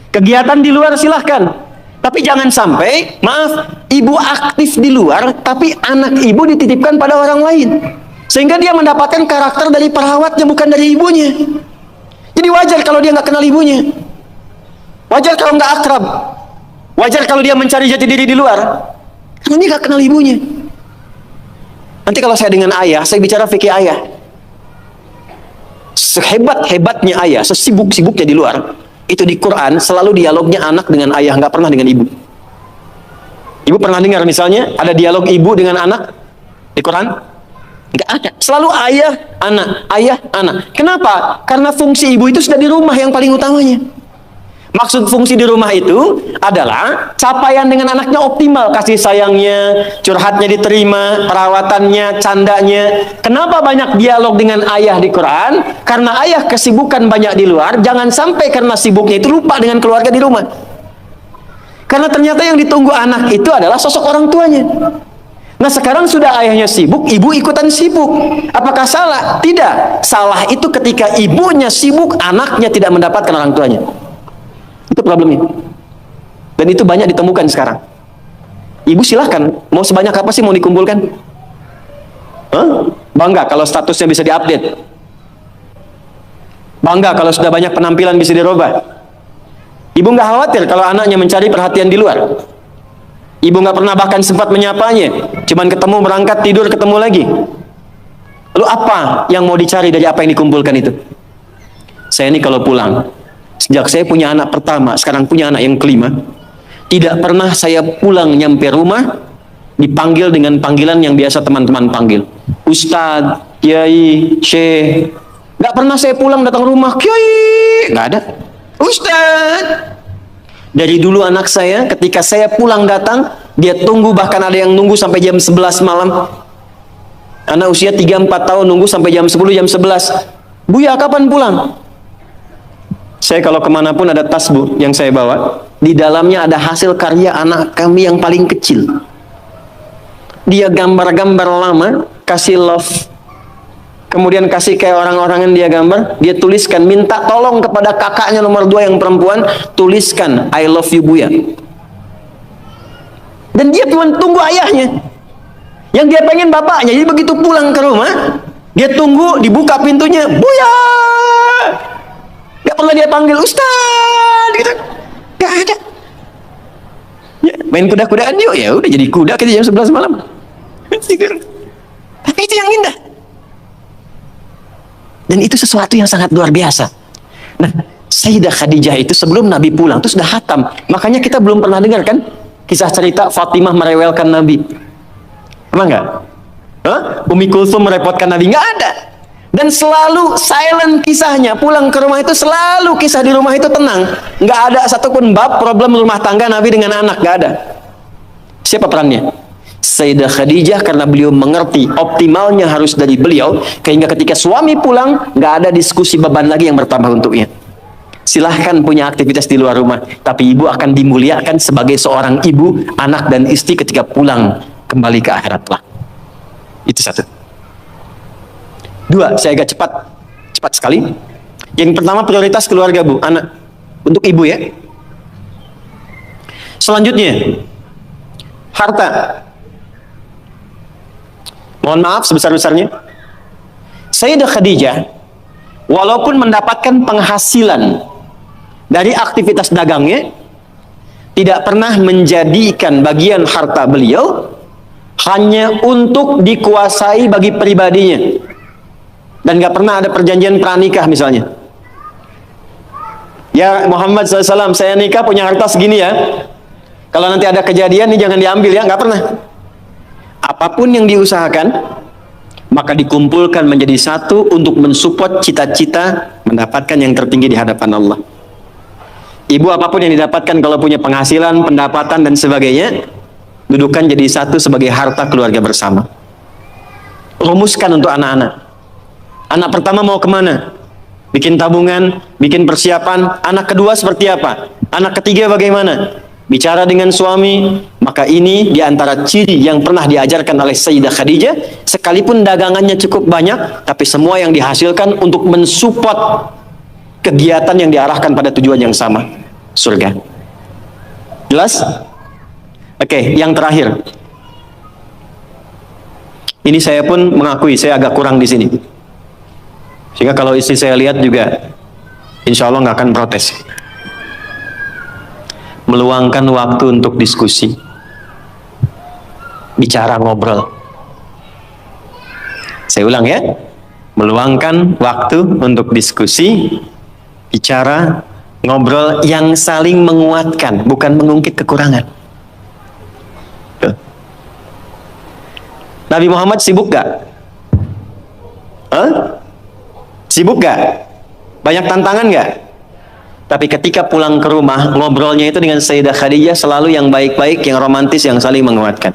Kegiatan di luar silahkan. Tapi jangan sampai, maaf, ibu aktif di luar, tapi anak ibu dititipkan pada orang lain. Sehingga dia mendapatkan karakter dari perawatnya, bukan dari ibunya. Jadi wajar kalau dia nggak kenal ibunya. Wajar kalau nggak akrab. Wajar kalau dia mencari jati diri di luar. Karena dia nggak kenal ibunya. Nanti kalau saya dengan ayah, saya bicara fikih ayah. Sehebat-hebatnya ayah, sesibuk-sibuknya di luar, itu di Quran selalu dialognya anak dengan ayah, nggak pernah dengan ibu. Ibu pernah dengar misalnya ada dialog ibu dengan anak di Quran? Nggak ada. Selalu ayah, anak. Kenapa? Karena fungsi ibu itu sudah di rumah yang paling utamanya. Maksud fungsi di rumah itu adalah capaian dengan anaknya optimal, kasih sayangnya, curhatnya diterima, perawatannya, candanya. Kenapa banyak dialog dengan ayah di Quran? Karena ayah kesibukan banyak di luar, jangan sampai karena sibuknya itu lupa dengan keluarga di rumah. Karena ternyata yang ditunggu anak itu adalah sosok orang tuanya. Nah sekarang sudah ayahnya sibuk, ibu ikutan sibuk. Apakah salah? Tidak. Salah itu ketika ibunya sibuk, anaknya tidak mendapatkan orang tuanya. Itu problemnya. Dan itu banyak ditemukan sekarang. Ibu silahkan, mau sebanyak apa sih mau dikumpulkan? Bangga kalau statusnya bisa diupdate. Bangga kalau sudah banyak penampilan bisa dirubah. Ibu nggak khawatir kalau anaknya mencari perhatian di luar. Ibu nggak pernah bahkan sempat menyapanya. Cuman ketemu, berangkat, tidur, ketemu lagi. Lalu apa yang mau dicari dari apa yang dikumpulkan itu? Saya ini kalau pulang, sejak saya punya anak pertama, sekarang punya anak yang kelima, tidak pernah saya pulang nyampe rumah, dipanggil dengan panggilan yang biasa teman-teman panggil. Ustadz, Kiai, Syekh. Nggak pernah saya pulang datang rumah, Kiai, nggak ada. Ustadz. Dari dulu anak saya, ketika saya pulang datang, dia tunggu, bahkan ada yang nunggu sampai jam 11 malam. Anak usia 3-4 tahun nunggu sampai jam 10, jam 11. Buya, kapan pulang? Saya kalau kemanapun ada tas, Bu, yang saya bawa. Di dalamnya ada hasil karya anak kami yang paling kecil. Dia gambar-gambar lama, kasih love. Kemudian kasih kayak orang-orang yang dia gambar. Dia tuliskan, minta tolong kepada kakaknya nomor 2 yang perempuan, tuliskan, I love you Buya. Dan dia cuma tunggu ayahnya. Yang dia pengen bapaknya. Jadi begitu pulang ke rumah, dia tunggu, dibuka pintunya, Buya. Gak pernah dia panggil Ustaz gitu. Gak ada. Ya, main kuda-kudaan yuk. Ya udah jadi kuda kita jam 11 malam. Tapi itu yang indah. Dan itu sesuatu yang sangat luar biasa. Nah, Sayyidah Khadijah itu sebelum Nabi pulang itu sudah khatam. Makanya kita belum pernah dengar kan kisah cerita Fatimah merewelkan Nabi. Emang enggak? Umi Kulsum merepotkan Nabi? Enggak ada. Dan selalu silent kisahnya. Pulang ke rumah itu selalu kisah di rumah itu tenang. Enggak ada satupun bab problem rumah tangga Nabi dengan anak. Enggak ada. Siapa perannya? Sayyidah Khadijah, karena beliau mengerti optimalnya harus dari beliau, sehingga ketika suami pulang nggak ada diskusi beban lagi yang bertambah untuknya. Silahkan punya aktivitas di luar rumah, tapi ibu akan dimuliakan sebagai seorang ibu, anak dan istri ketika pulang kembali ke akhirat lah. Itu satu. 2, saya agak cepat sekali. Yang pertama prioritas keluarga, Bu, anak, untuk ibu ya. Selanjutnya harta. Mohon maaf sebesar-besarnya. Sayyidah Khadijah walaupun mendapatkan penghasilan dari aktivitas dagangnya, tidak pernah menjadikan bagian harta beliau hanya untuk dikuasai bagi pribadinya. Dan gak pernah ada perjanjian pranikah misalnya. Ya Muhammad SAW, saya nikah punya harta segini ya. Kalau nanti ada kejadian ini jangan diambil ya, gak pernah. Apapun yang diusahakan, maka dikumpulkan menjadi satu untuk mensupport cita-cita mendapatkan yang tertinggi di hadapan Allah. Ibu apapun yang didapatkan kalau punya penghasilan, pendapatan dan sebagainya, dudukan jadi satu sebagai harta keluarga bersama. Rumuskan untuk anak-anak. Anak pertama mau kemana? Bikin tabungan, bikin persiapan. Anak kedua seperti apa? Anak ketiga bagaimana? Bicara dengan suami. Maka ini diantara ciri yang pernah diajarkan oleh Sayyidah Khadijah. Sekalipun dagangannya cukup banyak, tapi semua yang dihasilkan untuk mensupport kegiatan yang diarahkan pada tujuan yang sama, surga. Jelas? Oke, yang terakhir. Ini saya pun mengakui saya agak kurang di sini. Sehingga kalau istri saya lihat juga, insya Allah nggak akan protes. Meluangkan waktu untuk diskusi, bicara, ngobrol. Saya ulang ya, meluangkan waktu untuk diskusi, bicara, ngobrol yang saling menguatkan, bukan mengungkit kekurangan. Tuh. Nabi Muhammad sibuk gak? Sibuk gak? Banyak tantangan gak? Tapi ketika pulang ke rumah, ngobrolnya itu dengan Sayyidah Khadijah selalu yang baik-baik, yang romantis, yang saling menguatkan.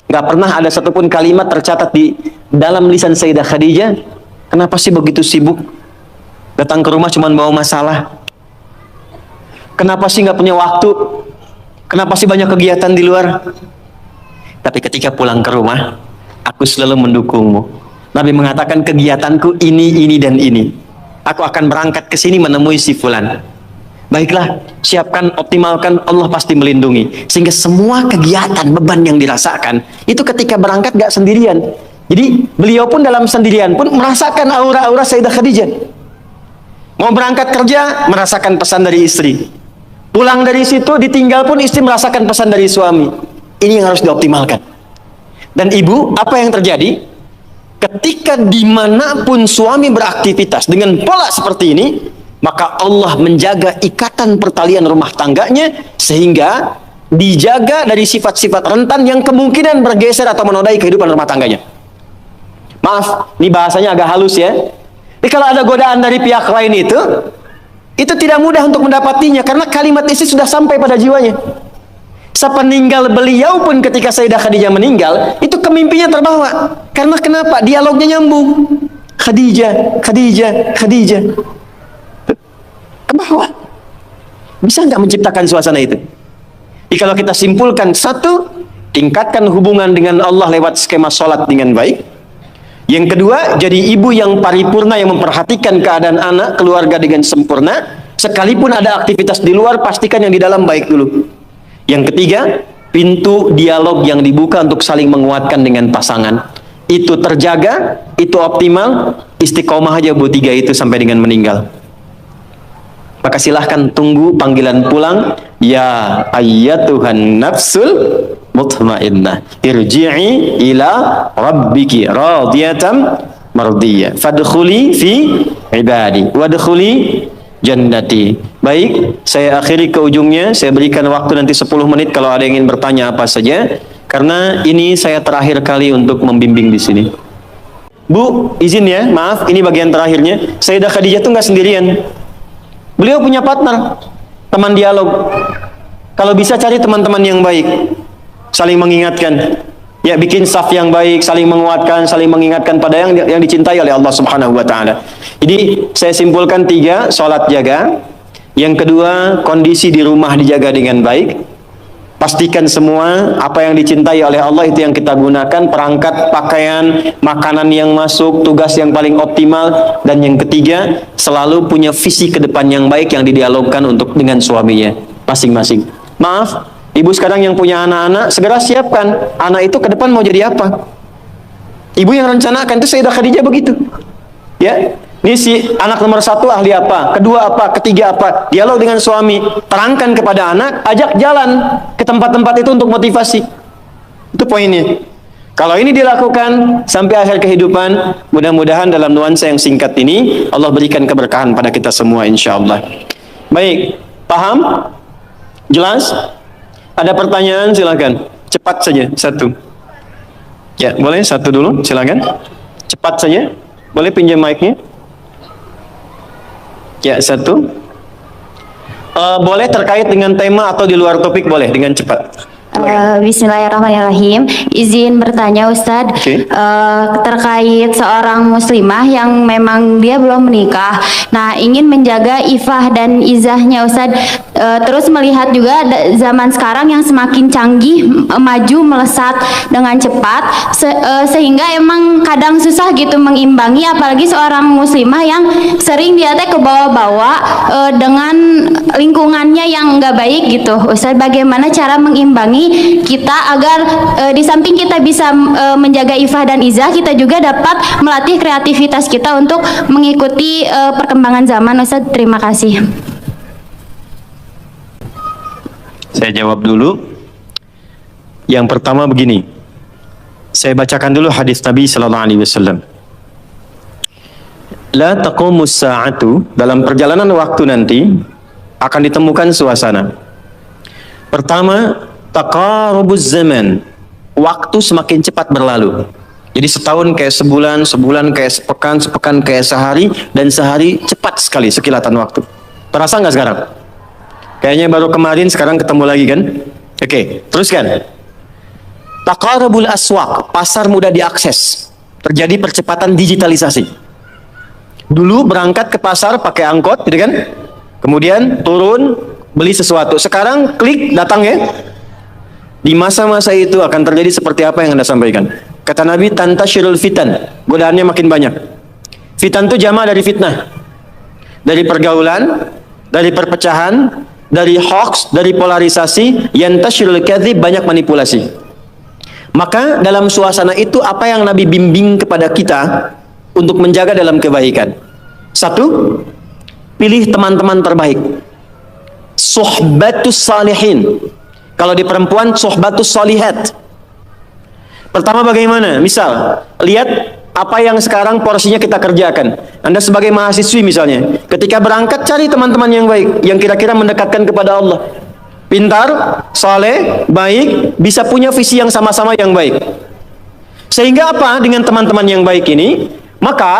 Gak pernah ada satupun kalimat tercatat di dalam lisan Sayyidah Khadijah, kenapa sih begitu sibuk? Datang ke rumah cuma bawa masalah. Kenapa sih gak punya waktu? Kenapa sih banyak kegiatan di luar? Tapi ketika pulang ke rumah, aku selalu mendukungmu. Nabi mengatakan kegiatanku ini, dan ini. Aku akan berangkat ke sini menemui si fulan. Baiklah, siapkan, optimalkan, Allah pasti melindungi. Sehingga semua kegiatan, beban yang dirasakan, itu ketika berangkat gak sendirian. Jadi beliau pun dalam sendirian pun merasakan aura-aura Sayyidah Khadijah. Mau berangkat kerja, merasakan pesan dari istri. Pulang dari situ, ditinggal pun istri merasakan pesan dari suami. Ini yang harus dioptimalkan. Dan ibu, apa yang terjadi? Ketika dimanapun suami beraktivitas dengan pola seperti ini, maka Allah menjaga ikatan pertalian rumah tangganya, sehingga dijaga dari sifat-sifat rentan yang kemungkinan bergeser atau menodai kehidupan rumah tangganya. Maaf, ini bahasanya agak halus ya. Jadi kalau ada godaan dari pihak lain itu tidak mudah untuk mendapatinya karena kalimat istri sudah sampai pada jiwanya. Sepeninggal beliau pun ketika Sayyidah Khadijah meninggal, itu kemimpinya terbawa. Karena kenapa? Dialognya nyambung. Khadijah, Khadijah, Khadijah. Kebawa. Bisa nggak menciptakan suasana itu? Jadi kalau kita simpulkan, satu, tingkatkan hubungan dengan Allah lewat skema sholat dengan baik. Yang kedua, jadi ibu yang paripurna yang memperhatikan keadaan anak, keluarga dengan sempurna. Sekalipun ada aktivitas di luar, pastikan yang di dalam baik dulu. Yang ketiga, pintu dialog yang dibuka untuk saling menguatkan dengan pasangan. Itu terjaga, itu optimal, istiqomah aja buat tiga itu sampai dengan meninggal. Maka silahkan tunggu panggilan pulang. Ya ayyatuhan nafsul mutmainnah, irji'i ila rabbiki radiyatan mardiyah, fadkhuli fi ibadi wadkhuli jannati. Baik, saya akhiri ke ujungnya. Saya berikan waktu nanti 10 menit kalau ada yang ingin bertanya apa saja, karena ini saya terakhir kali untuk membimbing di sini. Bu, izin ya, maaf, ini bagian terakhirnya. Sayyidah Khadijah tuh nggak sendirian. Beliau punya partner, teman dialog. Kalau bisa cari teman-teman yang baik, saling mengingatkan. Ya, bikin saf yang baik, saling menguatkan, saling mengingatkan pada yang dicintai oleh Allah Subhanahu wa taala. Jadi, saya simpulkan 3, sholat jaga. Yang kedua, kondisi di rumah dijaga dengan baik. Pastikan semua apa yang dicintai oleh Allah itu yang kita gunakan, perangkat, pakaian, makanan yang masuk, tugas yang paling optimal. Dan yang ketiga, selalu punya visi ke depan yang baik yang didialogkan untuk dengan suaminya masing-masing. Maaf, ibu sekarang yang punya anak-anak, segera siapkan anak itu ke depan mau jadi apa. Ibu yang rencanakan, itu Sayyidah Khadijah begitu. Ya, ini si anak nomor 1 ahli apa, kedua apa, ketiga apa, dialog dengan suami, terangkan kepada anak, ajak jalan ke tempat-tempat itu untuk motivasi. Itu poinnya. Kalau ini dilakukan sampai akhir kehidupan, mudah-mudahan dalam nuansa yang singkat ini Allah berikan keberkahan pada kita semua insyaallah. Baik, paham? Jelas? Ada pertanyaan silakan. Cepat saja, 1. Ya, boleh 1 dulu, silakan. Cepat saja. Boleh pinjam mic-nya? Ya, 1. Boleh terkait dengan tema atau di luar topik, boleh dengan cepat. Bismillahirrahmanirrahim. Izin bertanya Ustadz, terkait seorang muslimah yang memang dia belum menikah, nah ingin menjaga ifah dan izahnya Ustadz, terus melihat juga zaman sekarang yang semakin canggih, maju melesat dengan cepat, sehingga emang kadang susah gitu mengimbangi, apalagi seorang muslimah yang sering dia teh ke bawah-bawah dengan lingkungannya yang nggak baik gitu. Ustadz, bagaimana cara mengimbangi kita agar di samping kita bisa menjaga ifah dan izah, kita juga dapat melatih kreativitas kita untuk mengikuti perkembangan zaman. Ustaz, terima kasih. Saya jawab dulu. Yang pertama begini, saya bacakan dulu hadis Nabi Sallallahu Alaihi Wasallam. La taqumus sa'atu, dalam perjalanan waktu nanti akan ditemukan suasana. Pertama, taqarubuz zaman, waktu semakin cepat berlalu. Jadi setahun kayak sebulan, sebulan kayak sepekan, sepekan kayak sehari, dan sehari cepat sekali sekilatan waktu. Terasa nggak sekarang? Kayaknya baru kemarin, sekarang ketemu lagi kan? Oke, teruskan. Taqarubul aswaq, pasar mudah diakses. Terjadi percepatan digitalisasi. Dulu berangkat ke pasar pakai angkot, gitu kan? Kemudian turun beli sesuatu. Sekarang klik datang ya. Di masa-masa itu akan terjadi seperti apa yang Anda sampaikan. Kata Nabi, tantashirul fitan, godaannya makin banyak. Fitan itu jama dari fitnah, dari pergaulan, dari perpecahan, dari hoax, dari polarisasi. Yantashirul kadzib, banyak manipulasi. Maka dalam suasana itu apa yang Nabi bimbing kepada kita untuk menjaga dalam kebaikan? 1, pilih teman-teman terbaik. Suhbatus salihin. Kalau di perempuan, suhbatus solihat. Pertama bagaimana? Misal, lihat apa yang sekarang porsinya kita kerjakan. Anda sebagai mahasiswi misalnya, ketika berangkat cari teman-teman yang baik, yang kira-kira mendekatkan kepada Allah. pintar, soleh, baik, bisa punya visi yang sama-sama yang baik. Sehingga apa? Dengan teman-teman yang baik ini, maka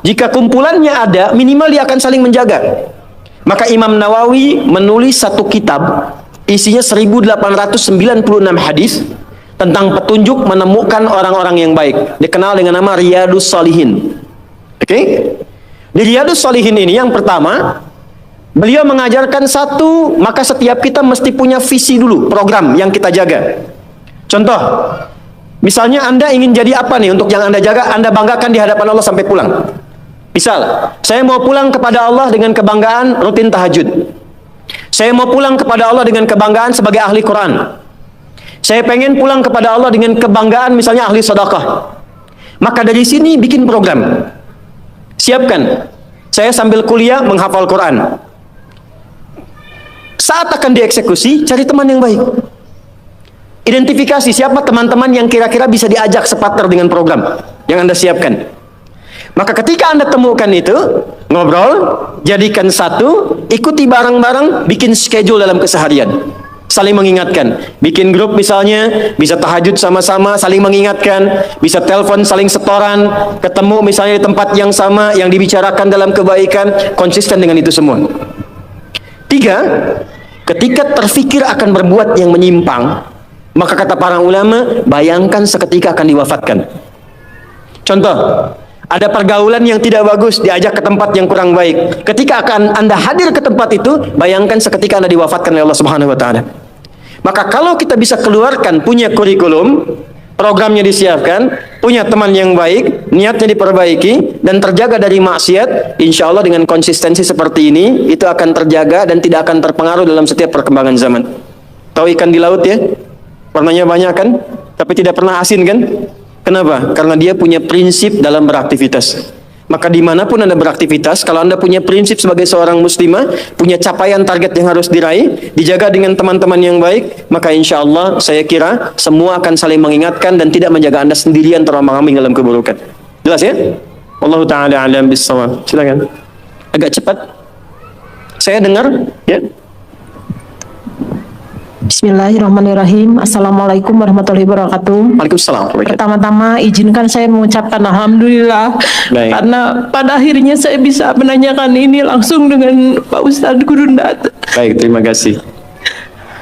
jika kumpulannya ada, minimal dia akan saling menjaga. Maka Imam Nawawi menulis satu kitab, isinya 1896 hadis tentang petunjuk menemukan orang-orang yang baik. Dikenal dengan nama Riyadus Shalihin. Oke? Di Riyadus Shalihin ini yang pertama, beliau mengajarkan satu, maka setiap kita mesti punya visi dulu, program yang kita jaga. Contoh, misalnya Anda ingin jadi apa nih untuk yang Anda jaga, Anda banggakan di hadapan Allah sampai pulang. Misal, saya mau pulang kepada Allah dengan kebanggaan rutin tahajud. Saya mau pulang kepada Allah dengan kebanggaan sebagai ahli Quran. Saya pengen pulang kepada Allah dengan kebanggaan misalnya ahli sedekah. Maka dari sini bikin program. Siapkan. Saya sambil kuliah menghafal Quran. Saat akan dieksekusi, cari teman yang baik. Identifikasi siapa teman-teman yang kira-kira bisa diajak separtner dengan program yang Anda siapkan. Maka ketika Anda temukan itu, ngobrol, jadikan satu, ikuti bareng-bareng, bikin schedule dalam keseharian. Saling mengingatkan. Bikin grup misalnya, bisa tahajud sama-sama, saling mengingatkan, bisa telepon saling setoran, ketemu misalnya di tempat yang sama, yang dibicarakan dalam kebaikan, konsisten dengan itu semua. 3, ketika terfikir akan berbuat yang menyimpang, maka kata para ulama, bayangkan seketika akan diwafatkan. Contoh, ada pergaulan yang tidak bagus, diajak ke tempat yang kurang baik. Ketika akan Anda hadir ke tempat itu, bayangkan seketika Anda diwafatkan oleh Allah Subhanahu wa taala. Maka kalau kita bisa keluarkan, punya kurikulum, programnya disiapkan, punya teman yang baik, niatnya diperbaiki, dan terjaga dari maksiat, insya Allah dengan konsistensi seperti ini, itu akan terjaga dan tidak akan terpengaruh dalam setiap perkembangan zaman. Tahu ikan di laut ya? Warnanya banyak kan? Tapi tidak pernah asin kan? Kenapa? Karena dia punya prinsip dalam beraktivitas. Maka dimanapun Anda beraktivitas, kalau Anda punya prinsip sebagai seorang muslimah, punya capaian target yang harus diraih, dijaga dengan teman-teman yang baik, maka insya Allah saya kira semua akan saling mengingatkan dan tidak menjaga Anda sendirian terombang-ambing dalam keburukan. Jelas ya? Wallahu ta'ala a'lam bissawab. Silakan. Agak cepat. Saya dengar, ya. Bismillahirrahmanirrahim. Assalamualaikum warahmatullahi wabarakatuh. Waalaikumsalam. Pertama-tama izinkan saya mengucapkan alhamdulillah. Baik. Karena pada akhirnya saya bisa menanyakan ini langsung dengan Pak Ustadz Gurundat. Baik, terima kasih.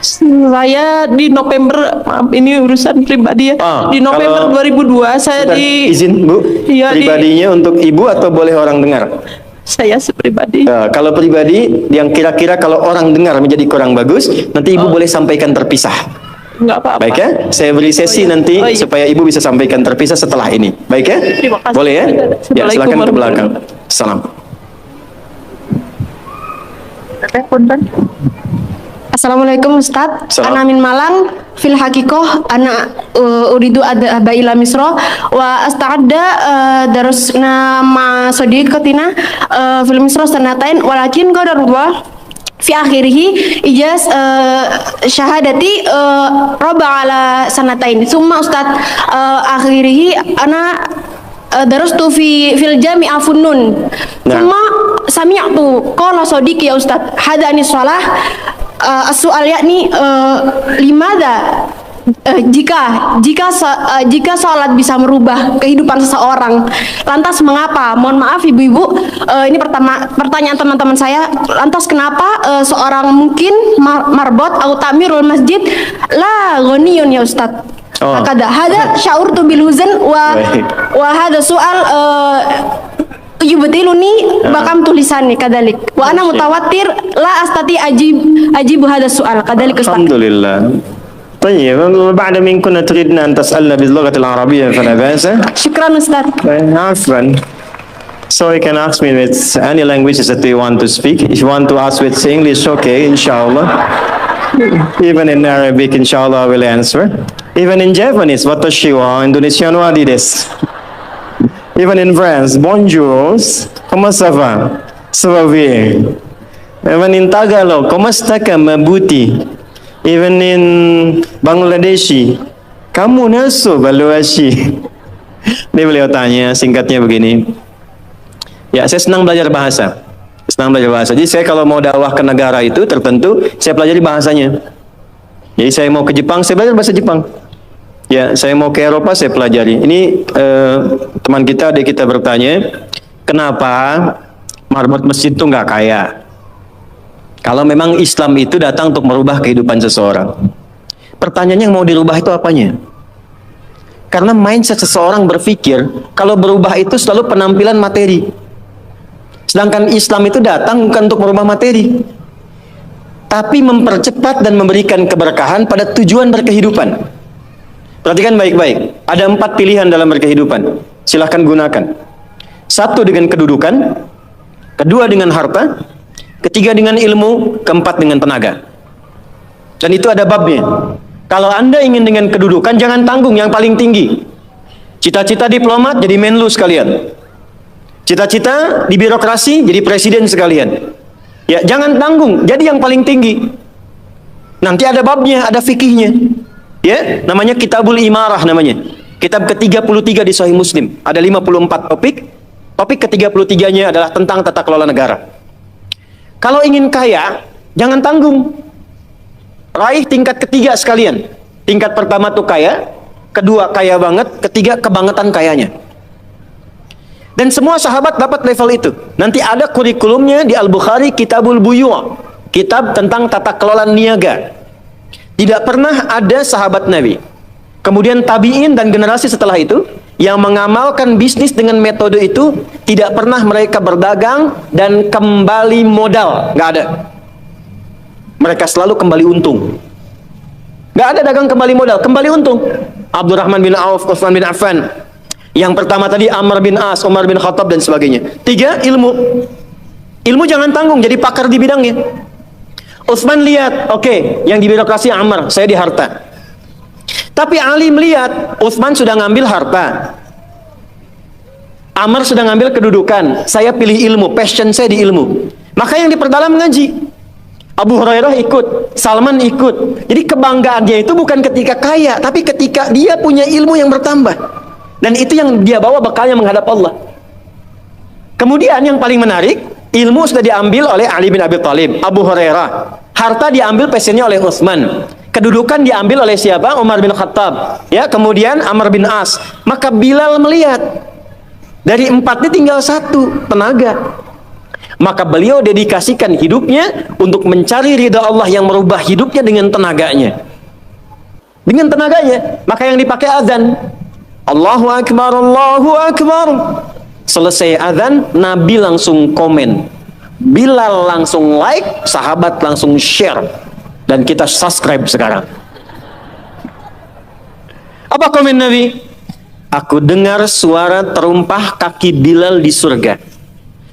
Saya di November, maaf ini urusan pribadi ya. Di November 2002 saya di izin Bu, Iya, pribadinya untuk Ibu atau boleh orang dengar? saya sepribadi. Kalau pribadi yang kira-kira kalau orang dengar menjadi kurang bagus, nanti Ibu boleh sampaikan terpisah. Enggak apa-apa. Baik ya, saya beri sesi nanti supaya Ibu bisa sampaikan terpisah setelah ini. Baik ya? Terima kasih. Boleh ya? Ya, silakan ke belakang. Salam. Assalamualaikum Ustadz. Salam. Ana min Malang fil hakikoh ana uridu adhaba ila Misra wa asta'adda darusna ma sadiqatina fil Misra sanatain walakin qadarullah fi akhirih ijaz syahadati roba ala sanatain summa Ustadz akhirih ana darastu fil jami'ah Funnun summa sami'tu qala sadiqi ya Ustadz hadani shalah as-soal yakni limada jika sholat bisa merubah kehidupan seseorang, lantas mengapa? Mohon maaf ibu-ibu, ini pertanyaan teman-teman saya. Lantas kenapa seorang mungkin marbot atau tamirul masjid la ghaniyun ya Ustadz? Hada sya'urtu bil huzn wa hada soal yubtiluni bakam tulisannya kadalik wa ana mutawatir la astati ajib hada soal kadalik Ustaz. Alhamdulillah. طيب بعد من كنا تريدنا أن تسألنا باللغة العربية فلا بأس. Syukran Ustaz. عفوا. So you can ask me with any languages that you want to speak. If you want to ask with English, okay, inshallah. Even in Arabic, inshallah, I will answer. Even in Japanese, watashi wa Indonesian wa desu. Even in France, bonjour, comment ça va? Ça va bien. Even in Tagalog, komasta ka mabuti? Even in Bangladeshi, kamu naso baluashi? Ini beliau tanya, singkatnya begini. Ya, saya senang belajar bahasa. Senang belajar bahasa. Jadi saya kalau mau dakwah ke negara itu tertentu, saya pelajari bahasanya. Jadi saya mau ke Jepang, saya belajar bahasa Jepang. Ya, saya mau ke Eropa, saya pelajari. Ini teman kita, adik kita bertanya, kenapa marbot masjid itu nggak kaya? Kalau memang Islam itu datang untuk merubah kehidupan seseorang. Pertanyaannya yang mau dirubah itu apanya? Karena mindset seseorang berpikir, kalau berubah itu selalu penampilan materi. Sedangkan Islam itu datang bukan untuk merubah materi, tapi mempercepat dan memberikan keberkahan pada tujuan berkehidupan. Perhatikan baik-baik. Ada 4 pilihan dalam berkehidupan. Silahkan gunakan. 1 dengan kedudukan, 2 dengan harta, 3 dengan ilmu, 4 dengan tenaga. Dan itu ada babnya. Kalau Anda ingin dengan kedudukan, jangan tanggung yang paling tinggi. Cita-cita diplomat, jadi menlu sekalian. Cita-cita di birokrasi, jadi presiden sekalian. Ya, jangan tanggung, jadi yang paling tinggi. Nanti ada babnya, ada fikihnya. Ya, namanya Kitabul Imarah namanya. Kitab ke-33 di Sahih Muslim. Ada 54 topik. Topik ke-33-nya adalah tentang tata kelola negara. Kalau ingin kaya, jangan tanggung. Raih tingkat ketiga sekalian. Tingkat pertama tuh kaya, kedua kaya banget, ketiga kebangetan kayanya. Dan semua sahabat dapat level itu. Nanti ada kurikulumnya di Al-Bukhari, Kitabul Buyu', kitab tentang tata kelola niaga. Tidak pernah ada sahabat Nabi, kemudian tabi'in dan generasi setelah itu yang mengamalkan bisnis dengan metode itu. Tidak pernah mereka berdagang dan kembali modal, nggak ada. Mereka selalu kembali untung. Nggak ada dagang kembali modal, kembali untung. Abdurrahman bin Auf, Utsman bin Affan. Yang pertama tadi Amr bin As, Umar bin Khattab dan sebagainya. 3, ilmu. Ilmu jangan tanggung, jadi pakar di bidangnya. Utsman lihat, oke, yang di birokrasi Amr, saya di harta. Tapi Ali melihat, Utsman sudah ngambil harta, Amr sudah ngambil kedudukan, saya pilih ilmu, passion saya di ilmu. Maka yang diperdalam ngaji. Abu Hurairah ikut, Salman ikut. Jadi kebanggaannya itu bukan ketika kaya, tapi ketika dia punya ilmu yang bertambah. Dan itu yang dia bawa bekalnya menghadap Allah. Kemudian yang paling menarik, ilmu sudah diambil oleh Ali bin Abi Thalib, Abu Hurairah. Harta diambil passionnya oleh Utsman. Kedudukan diambil oleh siapa? Umar bin Khattab. Ya, kemudian Amr bin As. Maka Bilal melihat dari 4 ini tinggal 1, tenaga. Maka beliau dedikasikan hidupnya untuk mencari ridha Allah yang merubah hidupnya dengan tenaganya. Dengan tenaganya. Maka yang dipakai azan. Allahu Akbar, Allahu Akbar. Selesai azan, Nabi langsung komen. Bilal langsung like, sahabat langsung share. Dan kita subscribe sekarang. Apa komen Nabi? Aku dengar suara terumpah kaki Bilal di surga.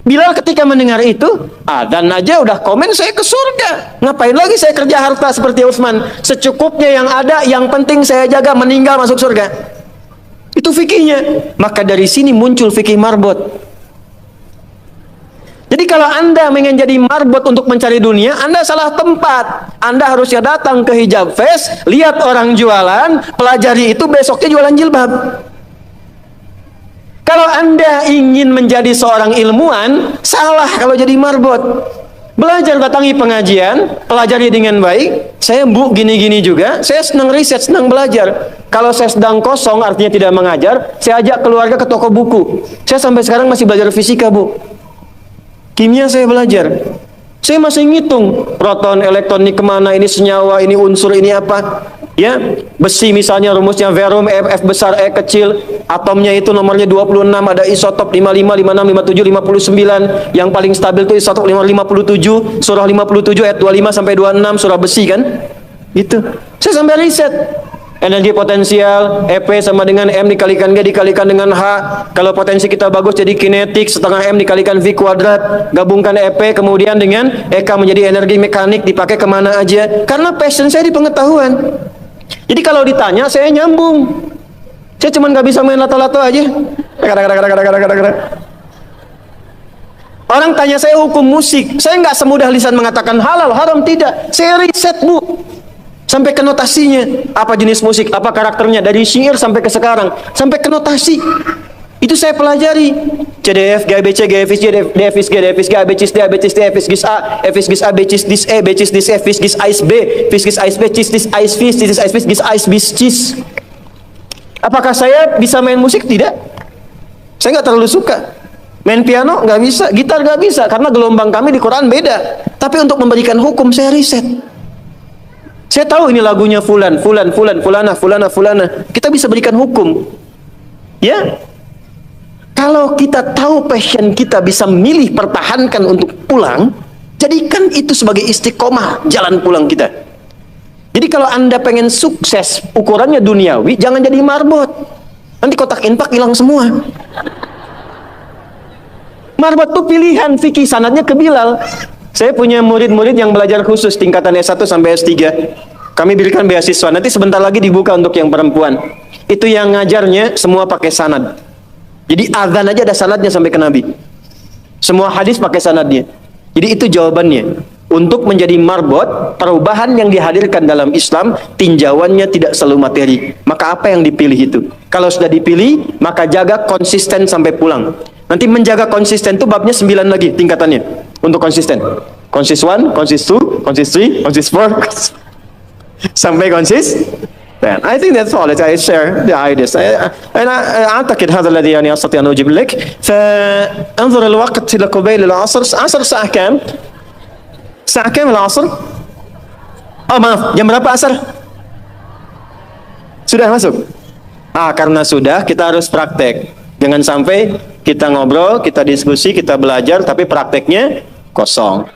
Bilal ketika mendengar itu, dan aja udah komen saya ke surga. Ngapain lagi saya kerja harta seperti Utsman? Secukupnya yang ada, yang penting saya jaga, meninggal masuk surga. Itu fikihnya. Maka dari sini muncul fikih marbot. Jadi kalau Anda ingin jadi marbot untuk mencari dunia, Anda salah tempat. Anda harusnya datang ke Hijab Fest, lihat orang jualan, pelajari itu, besoknya jualan jilbab. Kalau Anda ingin menjadi seorang ilmuwan, salah kalau jadi marbot. Belajar, datangi pengajian, pelajari dengan baik. Saya Bu gini-gini juga, saya senang riset, senang belajar. Kalau saya sedang kosong, artinya tidak mengajar, saya ajak keluarga ke toko buku. Saya sampai sekarang masih belajar fisika Bu. Kimia saya belajar. Saya masih ngitung proton, elektron, ini kemana, ini senyawa, ini unsur, ini apa. Ya, besi misalnya rumusnya verum, F besar, E kecil, atomnya itu nomornya 26, ada isotop 55, 56, 57, 59. Yang paling stabil itu isotop 57, surah 57 ayat 25 sampai 26, surah besi kan? Gitu. Saya sampai riset. Energi potensial, EP sama dengan M dikalikan G dikalikan dengan H. Kalau potensi kita bagus jadi kinetik, setengah M dikalikan V kuadrat. Gabungkan EP kemudian dengan EK menjadi energi mekanik, dipakai kemana aja. Karena passion saya di pengetahuan. Jadi kalau ditanya saya nyambung. Saya cuma nggak bisa main lato-lato aja. Orang tanya saya hukum musik, saya nggak semudah lisan mengatakan halal, haram, tidak. Saya riset Bu. Sampai ke notasinya, apa jenis musik, apa karakternya, dari syair sampai ke sekarang, sampai ke notasi. Itu saya pelajari. CDF, GABC, GFIS, DFIS, G, DFIS, G, ABCIS, D, ABCIS, D, FIS, GIS A, FIS, GIS A, BCIS, DIS E, BCIS, DIS F, FIS, GIS AIS B, FIS, GIS AIS B, CIS, DIS AIS FIS, CIS, AIS FIS, GIS AIS BIS, CIS. Apakah saya bisa main musik? Tidak. Saya nggak terlalu suka. Main piano nggak bisa, gitar nggak bisa, karena gelombang kami di Quran beda. Tapi untuk memberikan hukum, saya riset. Saya tahu ini lagunya fulan, fulana. Kita bisa berikan hukum. Ya. Kalau kita tahu passion kita bisa milih pertahankan untuk pulang, jadikan itu sebagai istiqomah jalan pulang kita. Jadi kalau Anda pengen sukses, ukurannya duniawi, jangan jadi marbot. Nanti kotak infak hilang semua. Marbot itu pilihan fikih, sanadnya ke Bilal. Saya punya murid-murid yang belajar khusus tingkatan S1 sampai S3. Kami berikan beasiswa, nanti sebentar lagi dibuka untuk yang perempuan. Itu yang ngajarnya semua pakai sanad. Jadi azan aja ada sanadnya sampai ke Nabi. Semua hadis pakai sanadnya. Jadi itu jawabannya. Untuk menjadi marbot, perubahan yang dihadirkan dalam Islam, tinjauannya tidak selalu materi. Maka apa yang dipilih itu? Kalau sudah dipilih, maka jaga konsisten sampai pulang. Nanti menjaga konsisten itu babnya 9 lagi tingkatannya. Untuk konsisten. Konsis 1, konsis 2, konsis 3, konsis 4, sampai konsis. I think that's all. I share the ideas. أنا أعتقد هذا الذي يعني أستطيع أن أجيب لك. فانظر الوقت إلى قبيل العصر. عصر الساعة كام؟ الساعة كام العصر؟ Oh maaf, jam berapa asar? Sudah masuk? Karena sudah, kita harus praktek. Jangan sampai kita ngobrol, kita diskusi, kita belajar, tapi prakteknya kosong.